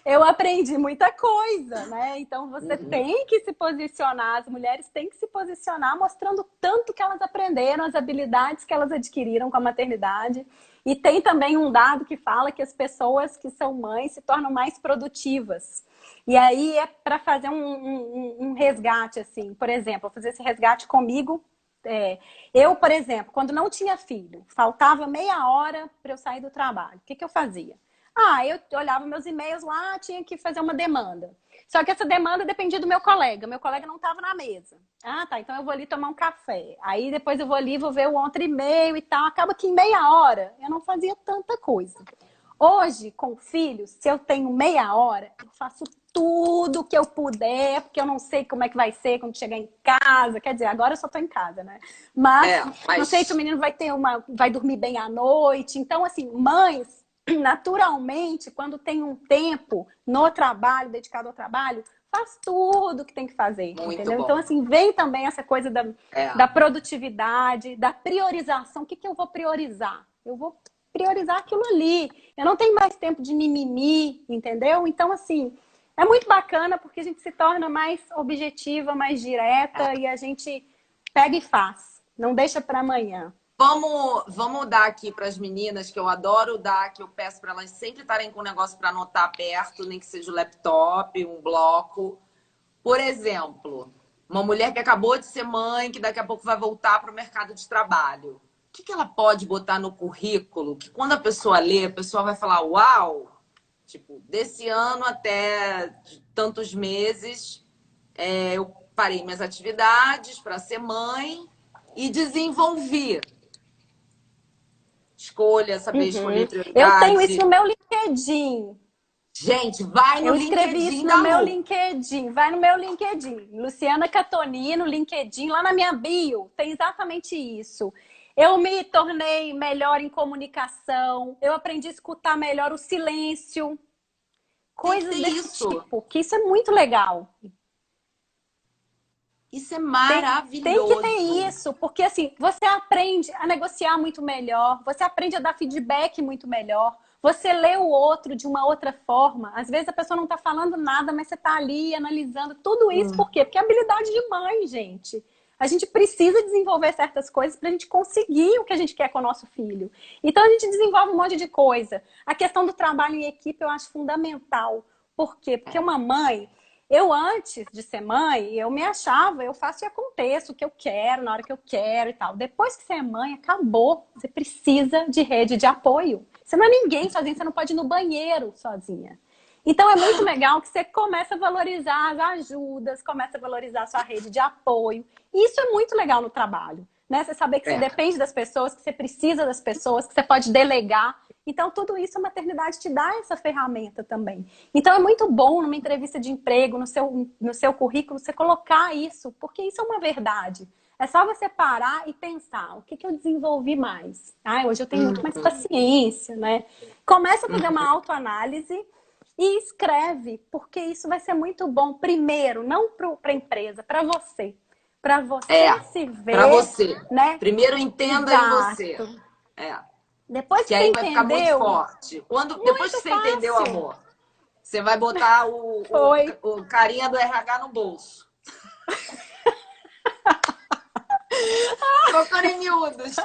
Eu aprendi muita coisa, né? Então você tem que se posicionar, as mulheres têm que se posicionar mostrando tanto que elas aprenderam, as habilidades que elas adquiriram com a maternidade. E tem também um dado que fala que as pessoas que são mães se tornam mais produtivas. E aí é para fazer um resgate, assim. Por exemplo, fazer esse resgate comigo. Eu, por exemplo, quando não tinha filho, faltava meia hora para eu sair do trabalho. O que eu fazia? Eu olhava meus e-mails lá, tinha que fazer uma demanda. Só que essa demanda dependia do meu colega. Meu colega não estava na mesa. Tá, então eu vou ali tomar um café. Aí depois eu vou ali, vou ver o outro e-mail e tal. Acaba que em meia hora eu não fazia tanta coisa. Hoje, com filhos, se eu tenho meia hora, eu faço tudo que eu puder, porque eu não sei como é que vai ser quando chegar em casa. Quer dizer, agora eu só tô em casa, né? Mas não sei se o menino vai dormir bem à noite. Então, assim, mães, naturalmente, quando tem um tempo no trabalho, dedicado ao trabalho, faz tudo que tem que fazer, entendeu? Bom. Então, assim, vem também essa coisa da produtividade, da priorização. O que eu vou priorizar? Eu vou priorizar aquilo ali. Eu não tenho mais tempo de mimimi, entendeu? Então, assim, é muito bacana porque a gente se torna mais objetiva, mais direta e a gente pega e faz. Não deixa para amanhã. Vamos dar aqui para as meninas, que eu adoro dar, que eu peço para elas sempre estarem com um negócio para anotar perto, nem que seja o laptop, um bloco. Por exemplo, uma mulher que acabou de ser mãe, que daqui a pouco vai voltar para o mercado de trabalho. O que ela pode botar no currículo que quando a pessoa lê, a pessoa vai falar, uau, tipo, desse ano até tantos meses, eu parei minhas atividades para ser mãe e desenvolvi. Saber escolher Eu tenho isso prioridade. no meu LinkedIn. Gente, vai no Eu escrevi LinkedIn isso da no meu Lu. LinkedIn. Vai no meu LinkedIn. Luciana Catoni, no LinkedIn, lá na minha bio, tem exatamente isso. Eu me tornei melhor em comunicação. Eu aprendi a escutar melhor o silêncio. Tem que Coisas ter desse isso. tipo, que isso é muito legal. Isso é Tem que ter maravilhoso. isso, porque assim, você aprende a negociar muito melhor, você aprende a dar feedback muito melhor, você lê o outro de uma outra forma. Às vezes a pessoa não está falando nada, mas você está ali analisando tudo isso. Por quê? Porque é habilidade de mãe, gente. A gente precisa desenvolver certas coisas para a gente conseguir o que a gente quer com o nosso filho. Então a gente desenvolve um monte de coisa. A questão do trabalho em equipe eu acho fundamental. Por quê? Porque uma mãe, eu, antes de ser mãe, eu me achava, eu faço e aconteço o que eu quero, na hora que eu quero e tal. Depois que você é mãe, acabou. Você precisa de rede de apoio. Você não é ninguém sozinha, você não pode ir no banheiro sozinha. Então é muito legal que você começa a valorizar as ajudas, começa a valorizar a sua rede de apoio. E isso é muito legal no trabalho, né? Você saber que você depende das pessoas, que você precisa das pessoas, que você pode delegar. Então, tudo isso a maternidade te dá essa ferramenta também. Então, é muito bom numa entrevista de emprego, no seu currículo, você colocar isso, porque isso é uma verdade. É só você parar e pensar, o que eu desenvolvi mais? Ah, hoje eu tenho muito mais paciência, né? Começa a fazer uma autoanálise e escreve, porque isso vai ser muito bom. Primeiro, não para a empresa, para você. Para você se Para ver, você. né? Primeiro entenda em você. Exato. É. Depois Que que você aí vai ficar muito entendeu, forte. Depois que muito você entendeu, fácil. amor, você vai botar o, Foi. o carinha do RH no bolso. Trocando em miúdos. A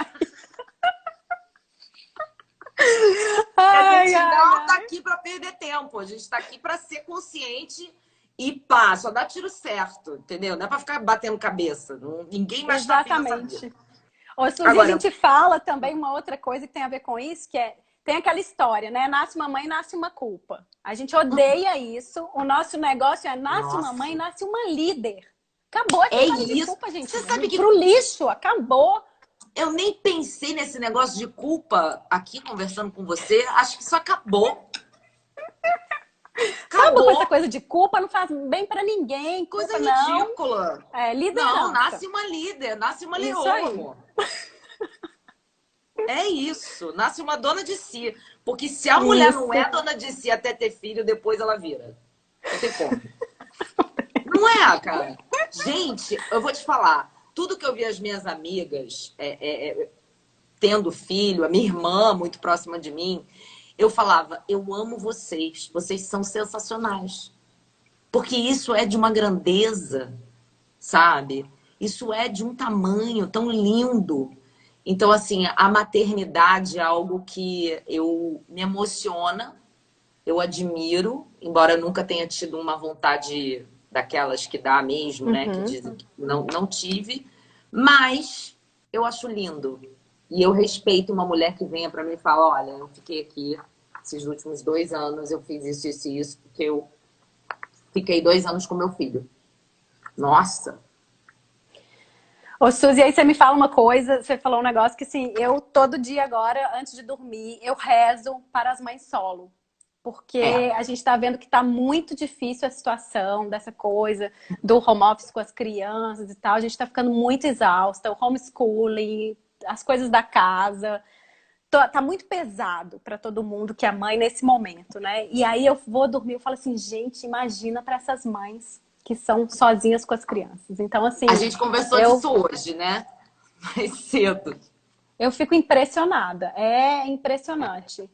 Ai, gente ai, não tá ai. aqui para perder tempo. A gente tá aqui para ser consciente e pá, só dá tiro certo, entendeu? Não é para ficar batendo cabeça. Ninguém mais tá afim dessa vida. Exatamente. Ô, Suzy, a Agora, gente fala também uma outra coisa que tem a ver com isso, que é, tem aquela história, né? Nasce uma mãe, nasce uma culpa. A gente odeia isso. O nosso negócio é nasce uma mãe, nossa, nasce uma líder. Acabou essa é história de isso. culpa, gente. Você sabe que Pro lixo, acabou. eu nem pensei nesse negócio de culpa aqui conversando com você. Acho que isso acabou. Acaba com essa Acabou. coisa de culpa, não faz bem pra ninguém. Coisa Culpa não. ridícula. É Não, liderança. nasce uma líder, nasce uma Isso leoa, aí. amor. É isso, nasce uma dona de si. Porque se a mulher não é Isso. dona de si até ter filho, depois ela vira. Não tem como. Não é, cara? Gente, eu vou te falar. Tudo que eu vi as minhas amigas tendo filho, a minha irmã muito próxima de mim, eu falava, eu amo vocês. Vocês são sensacionais. Porque isso é de uma grandeza, sabe? Isso é de um tamanho tão lindo. Então, assim, a maternidade é algo que eu me emociona, eu admiro, embora eu nunca tenha tido uma vontade daquelas que dá mesmo, né? Que dizem que não tive, mas eu acho lindo. E eu respeito uma mulher que venha para mim e fala, olha, eu fiquei aqui esses últimos 2 anos, eu fiz isso e isso, porque eu fiquei 2 anos com meu filho. Nossa! Ô, Suzy, aí você me fala uma coisa, você falou um negócio que, assim, eu todo dia agora, antes de dormir, eu rezo para as mães solo. É. Porque a gente tá vendo que tá muito difícil a situação dessa coisa do home office com as crianças e tal. A gente tá ficando muito exausta, o homeschooling, as coisas da casa. Tá muito pesado para todo mundo que é mãe nesse momento, né? E aí eu vou dormir, eu falo assim, gente, imagina para essas mães que são sozinhas com as crianças. Então, assim, A gente conversou eu disso hoje, né? Mais cedo. Eu fico impressionada. É impressionante.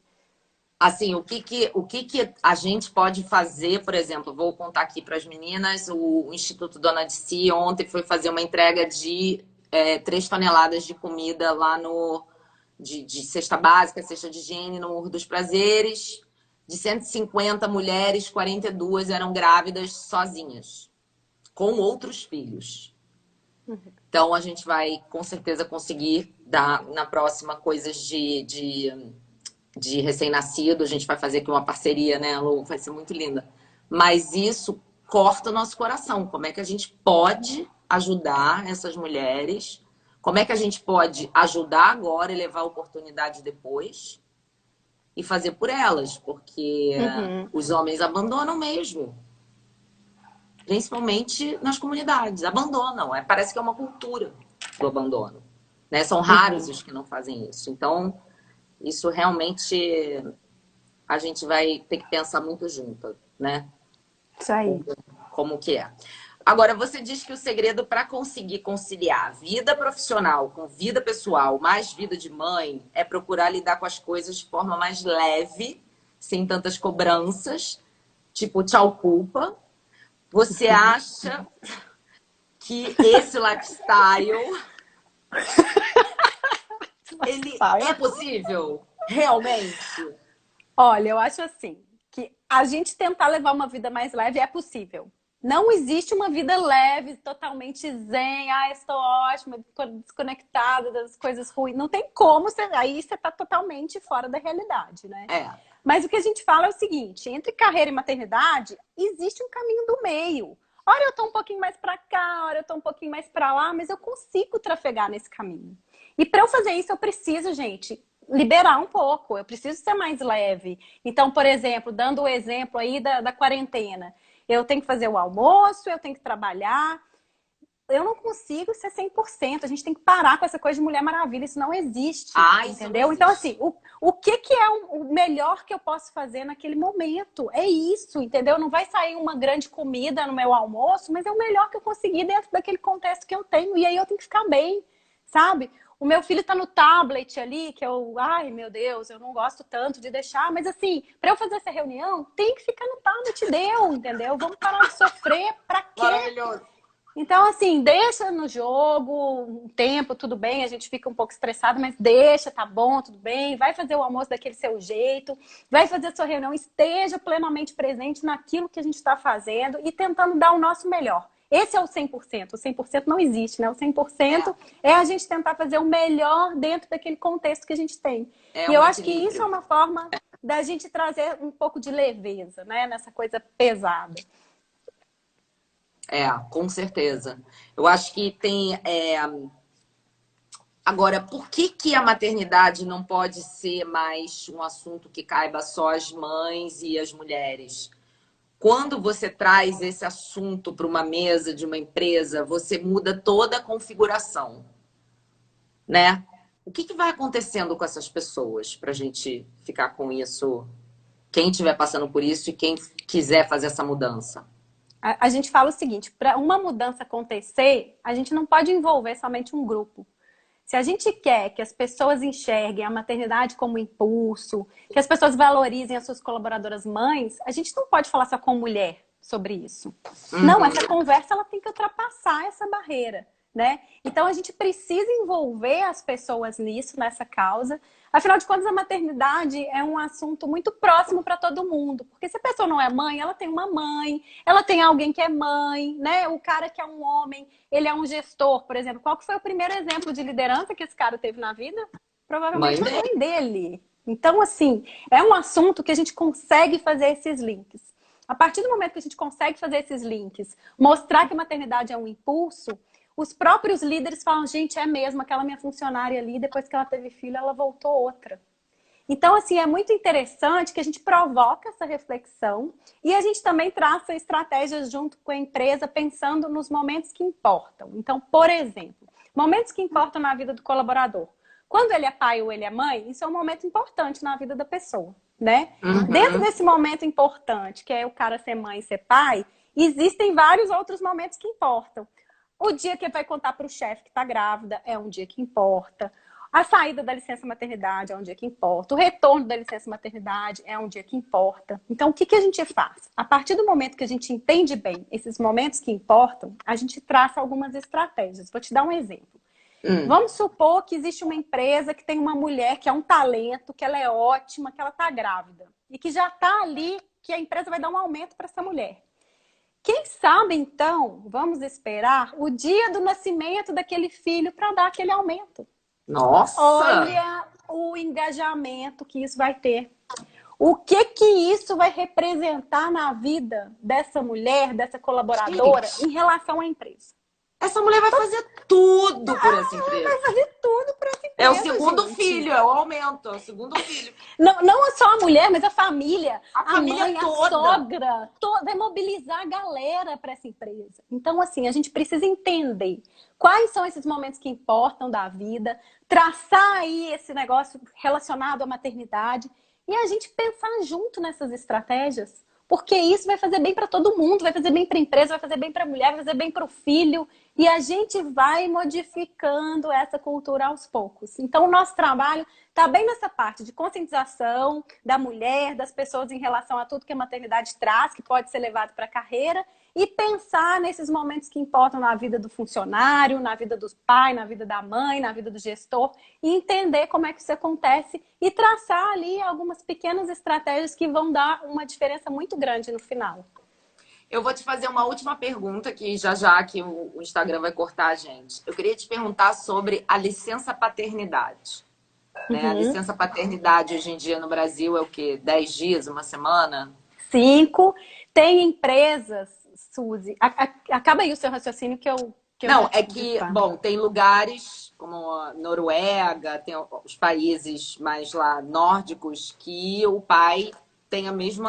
Assim, o que que a gente pode fazer, por exemplo, vou contar aqui para as meninas, o Instituto Dona de Si ontem foi fazer uma entrega de 3 toneladas de comida lá de cesta básica, cesta de higiene no Morro dos Prazeres. De 150 mulheres, 42 eram grávidas sozinhas, com outros filhos. Então, a gente vai, com certeza, conseguir dar na próxima coisas de recém-nascido. A gente vai fazer aqui uma parceria, né, Lu? Vai ser muito linda. Mas isso corta o nosso coração. Como é que a gente pode ajudar essas mulheres? Como é que a gente pode ajudar agora e levar a oportunidade depois? E fazer por elas, porque os homens abandonam mesmo. Principalmente nas comunidades. Abandonam. Parece que é uma cultura do abandono. Né? São raros os que não fazem isso. Então, isso realmente a gente vai ter que pensar muito junto, né? Isso aí. Como que é. Agora, você diz que o segredo para conseguir conciliar vida profissional com vida pessoal, mais vida de mãe, é procurar lidar com as coisas de forma mais leve, sem tantas cobranças, tipo tchau culpa. Você acha que esse lifestyle ele é possível? Realmente? Olha, eu acho assim, que a gente tentar levar uma vida mais leve é possível. Não existe uma vida leve, totalmente zen, estou ótima, desconectada das coisas ruins. Não tem como, aí você está totalmente fora da realidade, né? Mas o que a gente fala é o seguinte, entre carreira e maternidade, existe um caminho do meio. Ora eu tô um pouquinho mais para cá, ora eu tô um pouquinho mais para lá, mas eu consigo trafegar nesse caminho. E para eu fazer isso, eu preciso, gente, liberar um pouco, eu preciso ser mais leve. Então, por exemplo, dando o exemplo aí da quarentena, eu tenho que fazer o almoço, eu tenho que trabalhar. Eu não consigo ser 100%. A gente tem que parar com essa coisa de Mulher Maravilha. Isso não existe, entendeu? Não existe. Então, assim, o que é o melhor que eu posso fazer naquele momento? É isso, entendeu? Não vai sair uma grande comida no meu almoço, mas é o melhor que eu conseguir dentro daquele contexto que eu tenho. E aí eu tenho que ficar bem, sabe? O meu filho tá no tablet ali, que ai meu Deus, eu não gosto tanto de deixar, mas assim, para eu fazer essa reunião, tem que ficar no tablet, entendeu? Vamos parar de sofrer, pra quê? Maravilhoso. Então, assim, deixa no jogo um tempo, tudo bem, a gente fica um pouco estressado, mas deixa, tá bom, tudo bem, vai fazer o almoço daquele seu jeito, vai fazer a sua reunião, esteja plenamente presente naquilo que a gente está fazendo e tentando dar o nosso melhor. Esse é o 100%. O 100% não existe, né? O 100% é a gente tentar fazer o melhor dentro daquele contexto que a gente tem. E eu acho que isso é uma forma da gente trazer um pouco de leveza, né? Nessa coisa pesada. Com certeza. Eu acho que tem... Agora, por que a maternidade não pode ser mais um assunto que caiba só as mães e as mulheres? Quando você traz esse assunto para uma mesa de uma empresa, você muda toda a configuração, né? O que vai acontecendo com essas pessoas para a gente ficar com isso? Quem estiver passando por isso e quem quiser fazer essa mudança? A gente fala o seguinte, para uma mudança acontecer, a gente não pode envolver somente um grupo. Se a gente quer que as pessoas enxerguem a maternidade como impulso, que as pessoas valorizem as suas colaboradoras mães, a gente não pode falar só com mulher sobre isso. Não, essa conversa ela tem que ultrapassar essa barreira, né? Então a gente precisa envolver as pessoas nisso, nessa causa. Afinal de contas, a maternidade é um assunto muito próximo para todo mundo. Porque se a pessoa não é mãe, ela tem uma mãe, ela tem alguém que é mãe, né? O cara que é um homem, ele é um gestor, por exemplo. Qual que foi o primeiro exemplo de liderança que esse cara teve na vida? Provavelmente a mãe dele. Então, assim, é um assunto que a gente consegue fazer esses links. A partir do momento que a gente consegue fazer esses links, mostrar que a maternidade é um impulso, os próprios líderes falam, gente, é mesmo, aquela minha funcionária ali, depois que ela teve filho, ela voltou outra. Então, assim, é muito interessante que a gente provoca essa reflexão e a gente também traça estratégias junto com a empresa, pensando nos momentos que importam. Então, por exemplo, momentos que importam na vida do colaborador. Quando ele é pai ou ele é mãe, isso é um momento importante na vida da pessoa, né? Dentro desse momento importante, que é o cara ser mãe e ser pai, existem vários outros momentos que importam. O dia que vai contar para o chefe que está grávida é um dia que importa. A saída da licença maternidade é um dia que importa. O retorno da licença maternidade é um dia que importa. Então, o que a gente faz? A partir do momento que a gente entende bem esses momentos que importam, a gente traça algumas estratégias. Vou te dar um exemplo. Hum. Vamos supor que existe uma empresa que tem uma mulher que é um talento, que ela é ótima, que ela está grávida e que já está ali, que a empresa vai dar um aumento para essa mulher. Quem sabe, então, vamos esperar o dia do nascimento daquele filho para dar aquele aumento. Nossa! Olha o engajamento que isso vai ter. O que que isso vai representar na vida dessa mulher, dessa colaboradora, Gente, em relação à empresa? essa mulher vai fazer tudo por essa empresa. Vai fazer tudo para essa É o empresa, segundo gente. filho, é o aumento, é o segundo filho. Não, não só a mulher, mas a família, A a família mãe, a toda. sogra, vai mobilizar a galera para essa empresa. Então, assim, a gente precisa entender quais são esses momentos que importam da vida, traçar aí esse negócio relacionado à maternidade e a gente pensar junto nessas estratégias, porque isso vai fazer bem para todo mundo, vai fazer bem para a empresa, vai fazer bem para a mulher, vai fazer bem para o filho, e a gente vai modificando essa cultura aos poucos. Então, o nosso trabalho está bem nessa parte de conscientização da mulher, das pessoas em relação a tudo que a maternidade traz, que pode ser levado para a carreira, e pensar nesses momentos que importam na vida do funcionário, na vida do pai, na vida da mãe, na vida do gestor, e entender como é que isso acontece e traçar ali algumas pequenas estratégias que vão dar uma diferença muito grande no final. Eu vou te fazer uma última pergunta, que já que o Instagram vai cortar a gente. Eu queria te perguntar sobre a licença paternidade. Né? A Uhum. licença paternidade hoje em dia no Brasil é o quê? 10 dias, uma semana? 5. Tem empresas, Suzy. Acaba aí o seu raciocínio que eu Não, já é te que, disparo. bom, tem lugares como a Noruega, tem os países mais lá nórdicos que o pai tem o mesmo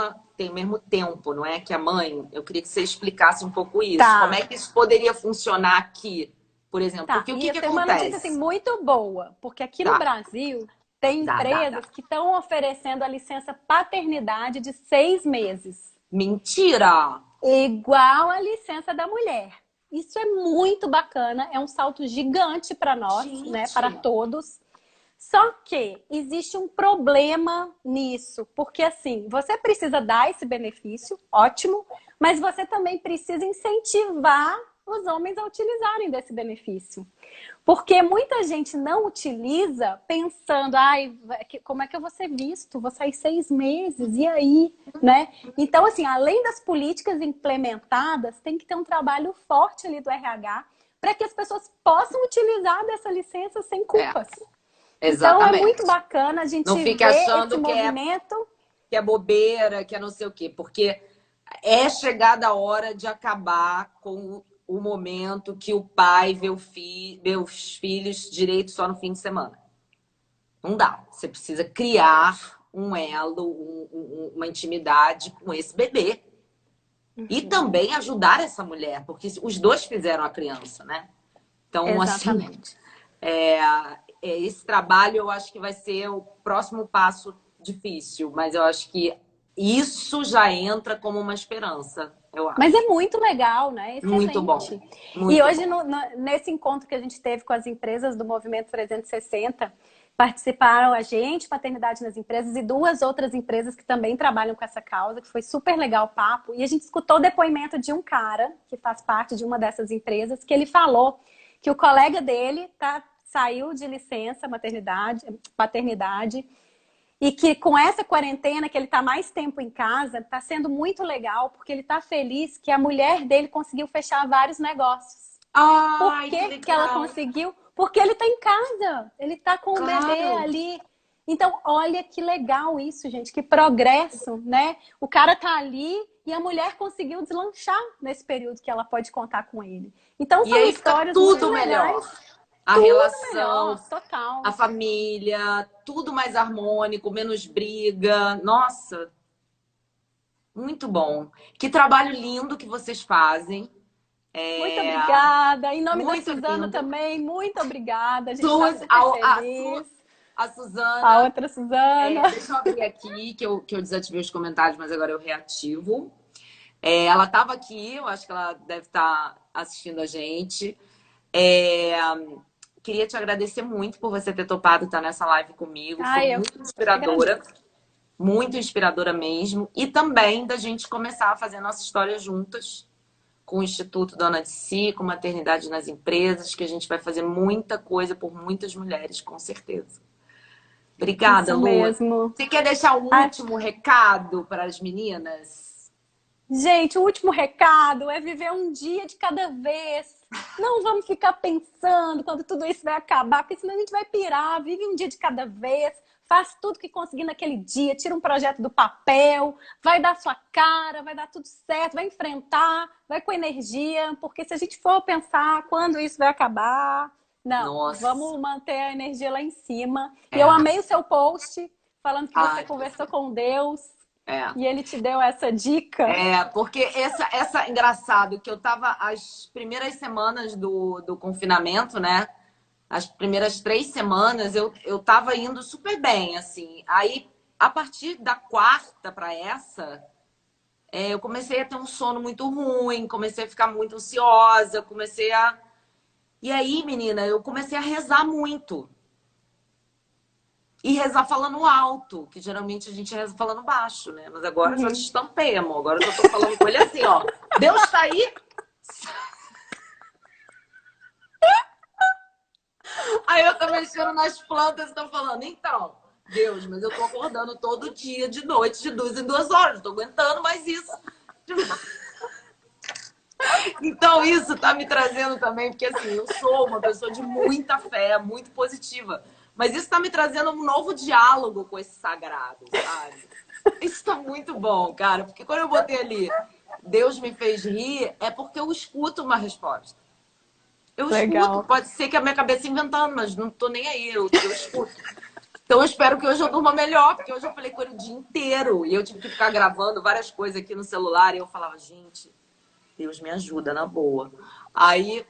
tempo, não é? Que a mãe. Eu queria que você explicasse um pouco isso. Como Tá, é que isso poderia funcionar aqui, por exemplo? tá. Porque o E que eu que tenho uma notícia assim, acontece? muito boa, porque aqui no Tá, Brasil tem dá. empresas que estão oferecendo a licença paternidade de 6 meses. Mentira! Igual a licença da mulher. Isso é muito bacana, é um salto gigante para nós, né, para Gente, todos. Só que existe um problema nisso, porque assim, você precisa dar esse benefício, ótimo, mas você também precisa incentivar os homens a utilizarem desse benefício. Porque muita gente não utiliza pensando, ai, como é que eu vou ser visto? Vou sair 6 meses, e aí? Né? Então, assim, além das políticas implementadas, tem que ter um trabalho forte ali do RH para que as pessoas possam utilizar dessa licença sem é, culpas. Então, é muito exatamente. bacana a Não gente fique ver esse achando movimento. que é bobeira, que é não sei o quê, porque é chegada a hora de acabar com o momento que o pai vê os filhos direito só no fim de semana. Não dá. Você precisa criar um elo, uma intimidade com esse bebê. E também ajudar essa mulher, porque os dois fizeram a criança, né? Então, assim, Exatamente. é, esse trabalho eu acho que vai ser o próximo passo difícil, mas eu acho que isso já entra como uma esperança, eu Mas é acho. muito legal, né? Muito bom, Excelente. E muito hoje, bom. nesse encontro que a gente teve com as empresas do Movimento 360, participaram a gente, Paternidade nas Empresas, e 2 outras empresas que também trabalham com essa causa, que foi super legal o papo. E a gente escutou o depoimento de um cara que faz parte de uma dessas empresas, que ele falou que o colega dele saiu de licença paternidade, e que com essa quarentena, que ele está mais tempo em casa, está sendo muito legal, porque ele está feliz que a mulher dele conseguiu fechar vários negócios. Por Ai, que que que ela legal. conseguiu? Porque ele está em casa, ele está com o bebê Claro. ali. Então, olha que legal isso, gente, que progresso, né? O cara tá ali e a mulher conseguiu deslanchar nesse período que ela pode contar com ele. Então, E são aí fica histórias muito tudo melhor. legais, A tudo relação, melhor, total. a família, tudo mais harmônico, menos briga. Nossa, muito bom. Que trabalho lindo que vocês fazem. Muito É obrigada. Em nome da muito Suzana lindo. também, muito obrigada. A gente está Suzy, super feliz. A A Suzana, outra Suzana. deixa eu abrir aqui, que eu desativei os comentários, mas agora eu reativo. Ela estava aqui, eu acho que ela deve estar assistindo a gente. É, queria te agradecer muito por você ter topado estar nessa live comigo. Foi Ai, eu que agradeço. muito inspiradora mesmo. E também da gente começar a fazer nossa história juntas, com o Instituto Dona de Si, com Maternidade nas Empresas, que a gente vai fazer muita coisa por muitas mulheres, com certeza. Obrigada, Isso Lu. mesmo. Você quer deixar um Ah, último recado para as meninas? gente, o último recado é viver um dia de cada vez. Não vamos ficar pensando quando tudo isso vai acabar, porque senão a gente vai pirar. Vive um dia de cada vez, faz tudo que conseguir naquele dia, tira um projeto do papel, vai dar sua cara, vai dar tudo certo, vai enfrentar, vai com energia, porque se a gente for pensar quando isso vai acabar, não, Nossa, vamos manter a energia lá em cima. E eu é. amei o seu post falando que você Ai, conversou com Deus. é. E ele te deu essa dica? É, porque engraçado que eu tava as primeiras semanas do confinamento, né? As primeiras 3 semanas eu tava indo super bem, assim. Aí, a partir da quarta para essa, eu comecei a ter um sono muito ruim, comecei a ficar muito ansiosa, comecei a. E aí, menina, eu comecei a rezar muito. E rezar falando alto, que geralmente a gente reza falando baixo, né? Mas agora eu já Uhum. destampei, amor. Agora eu já tô falando com ele assim, ó. Deus tá aí? Aí eu tô mexendo nas plantas e tô falando, então, Deus, mas eu tô acordando todo dia, de noite, de 2 em 2 horas. Não tô aguentando mais isso. Então isso tá me trazendo também, porque assim, eu sou uma pessoa de muita fé, muito positiva. Mas isso tá me trazendo um novo diálogo com esse sagrado, sabe? Isso tá muito bom, cara. Porque quando eu botei ali, Deus me fez rir, é porque eu escuto uma resposta. Eu escuto. Legal. Pode ser que a minha cabeça inventando, mas não tô nem aí, eu escuto. Então eu espero que hoje eu durma melhor, porque hoje eu falei com ele o dia inteiro. E eu tive que ficar gravando várias coisas aqui no celular. E eu falava, gente, Deus me ajuda, na boa. Aí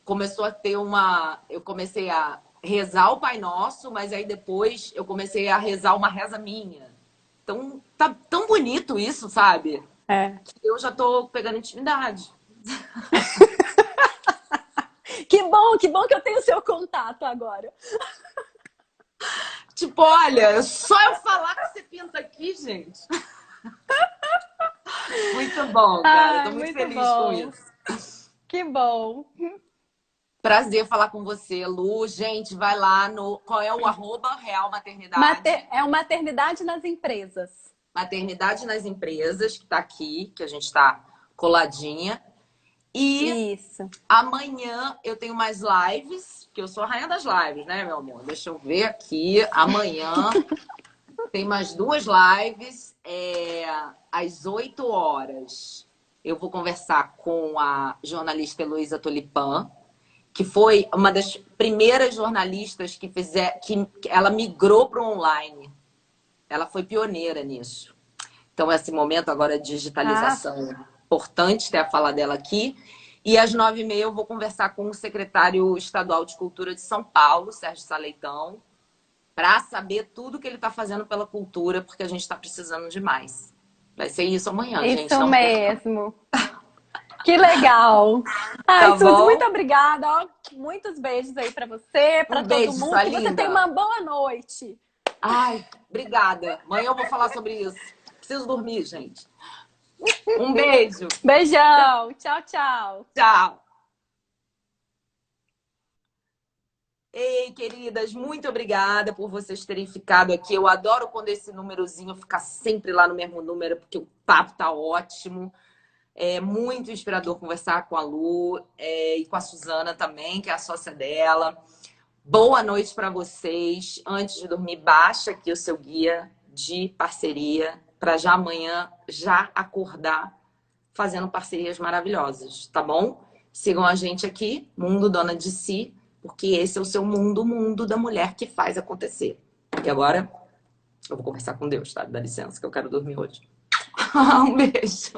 começou a ter uma. Eu comecei a rezar o Pai Nosso, mas aí depois eu comecei a rezar uma reza minha. Então tá tão bonito isso, sabe? É. Eu já tô pegando intimidade. Que bom que eu tenho seu contato agora. Tipo, olha, só eu falar que você pinta aqui, gente. Muito bom, cara. Eu tô Ai, muito muito feliz com bom. isso. Que bom. Prazer falar com você, Lu. Gente, vai lá no. Qual é o @ Real Maternidade? É uma maternidade nas empresas. Maternidade nas Empresas, que tá aqui, que a gente tá coladinha. E Isso. amanhã eu tenho mais lives, que eu sou a rainha das lives, né, meu amor? Deixa eu ver aqui. Amanhã tem mais 2 lives, às 8 horas. Eu vou conversar com a jornalista Heloísa Tolipan, que foi uma das primeiras jornalistas que ela migrou para o online. Ela foi pioneira nisso. Então, esse momento agora de Ah, digitalização, importante ter a fala dela aqui. E às 9h30 eu vou conversar com o secretário estadual de Cultura de São Paulo, Sérgio Saleitão, para saber tudo que ele está fazendo pela cultura, porque a gente está precisando de mais. Vai ser isso amanhã, gente. isso Não percam. mesmo. Que legal. Ai, Tá Suzy, muito bom? obrigada. Ó, muitos beijos aí para você, para Um todo beijo, mundo. sua Que você tenha linda. uma boa noite. Ai, obrigada. Amanhã eu vou falar sobre isso. Preciso dormir, gente. Um beijo. Beijão. Tchau, tchau. Tchau. Ei, queridas, muito obrigada por vocês terem ficado aqui. Eu adoro quando esse númerozinho fica sempre lá no mesmo número, porque o papo tá ótimo. É muito inspirador conversar com a Lu, e com a Suzana também, que é a sócia dela. Boa noite para vocês. Antes de dormir, baixa aqui o seu guia de parceria para já amanhã já acordar fazendo parcerias maravilhosas, tá bom? Sigam a gente aqui, Mundo Dona de Si, porque esse é o seu mundo, o mundo da mulher que faz acontecer. E agora eu vou conversar com Deus, tá? Dá licença que eu quero dormir hoje. Um beijo.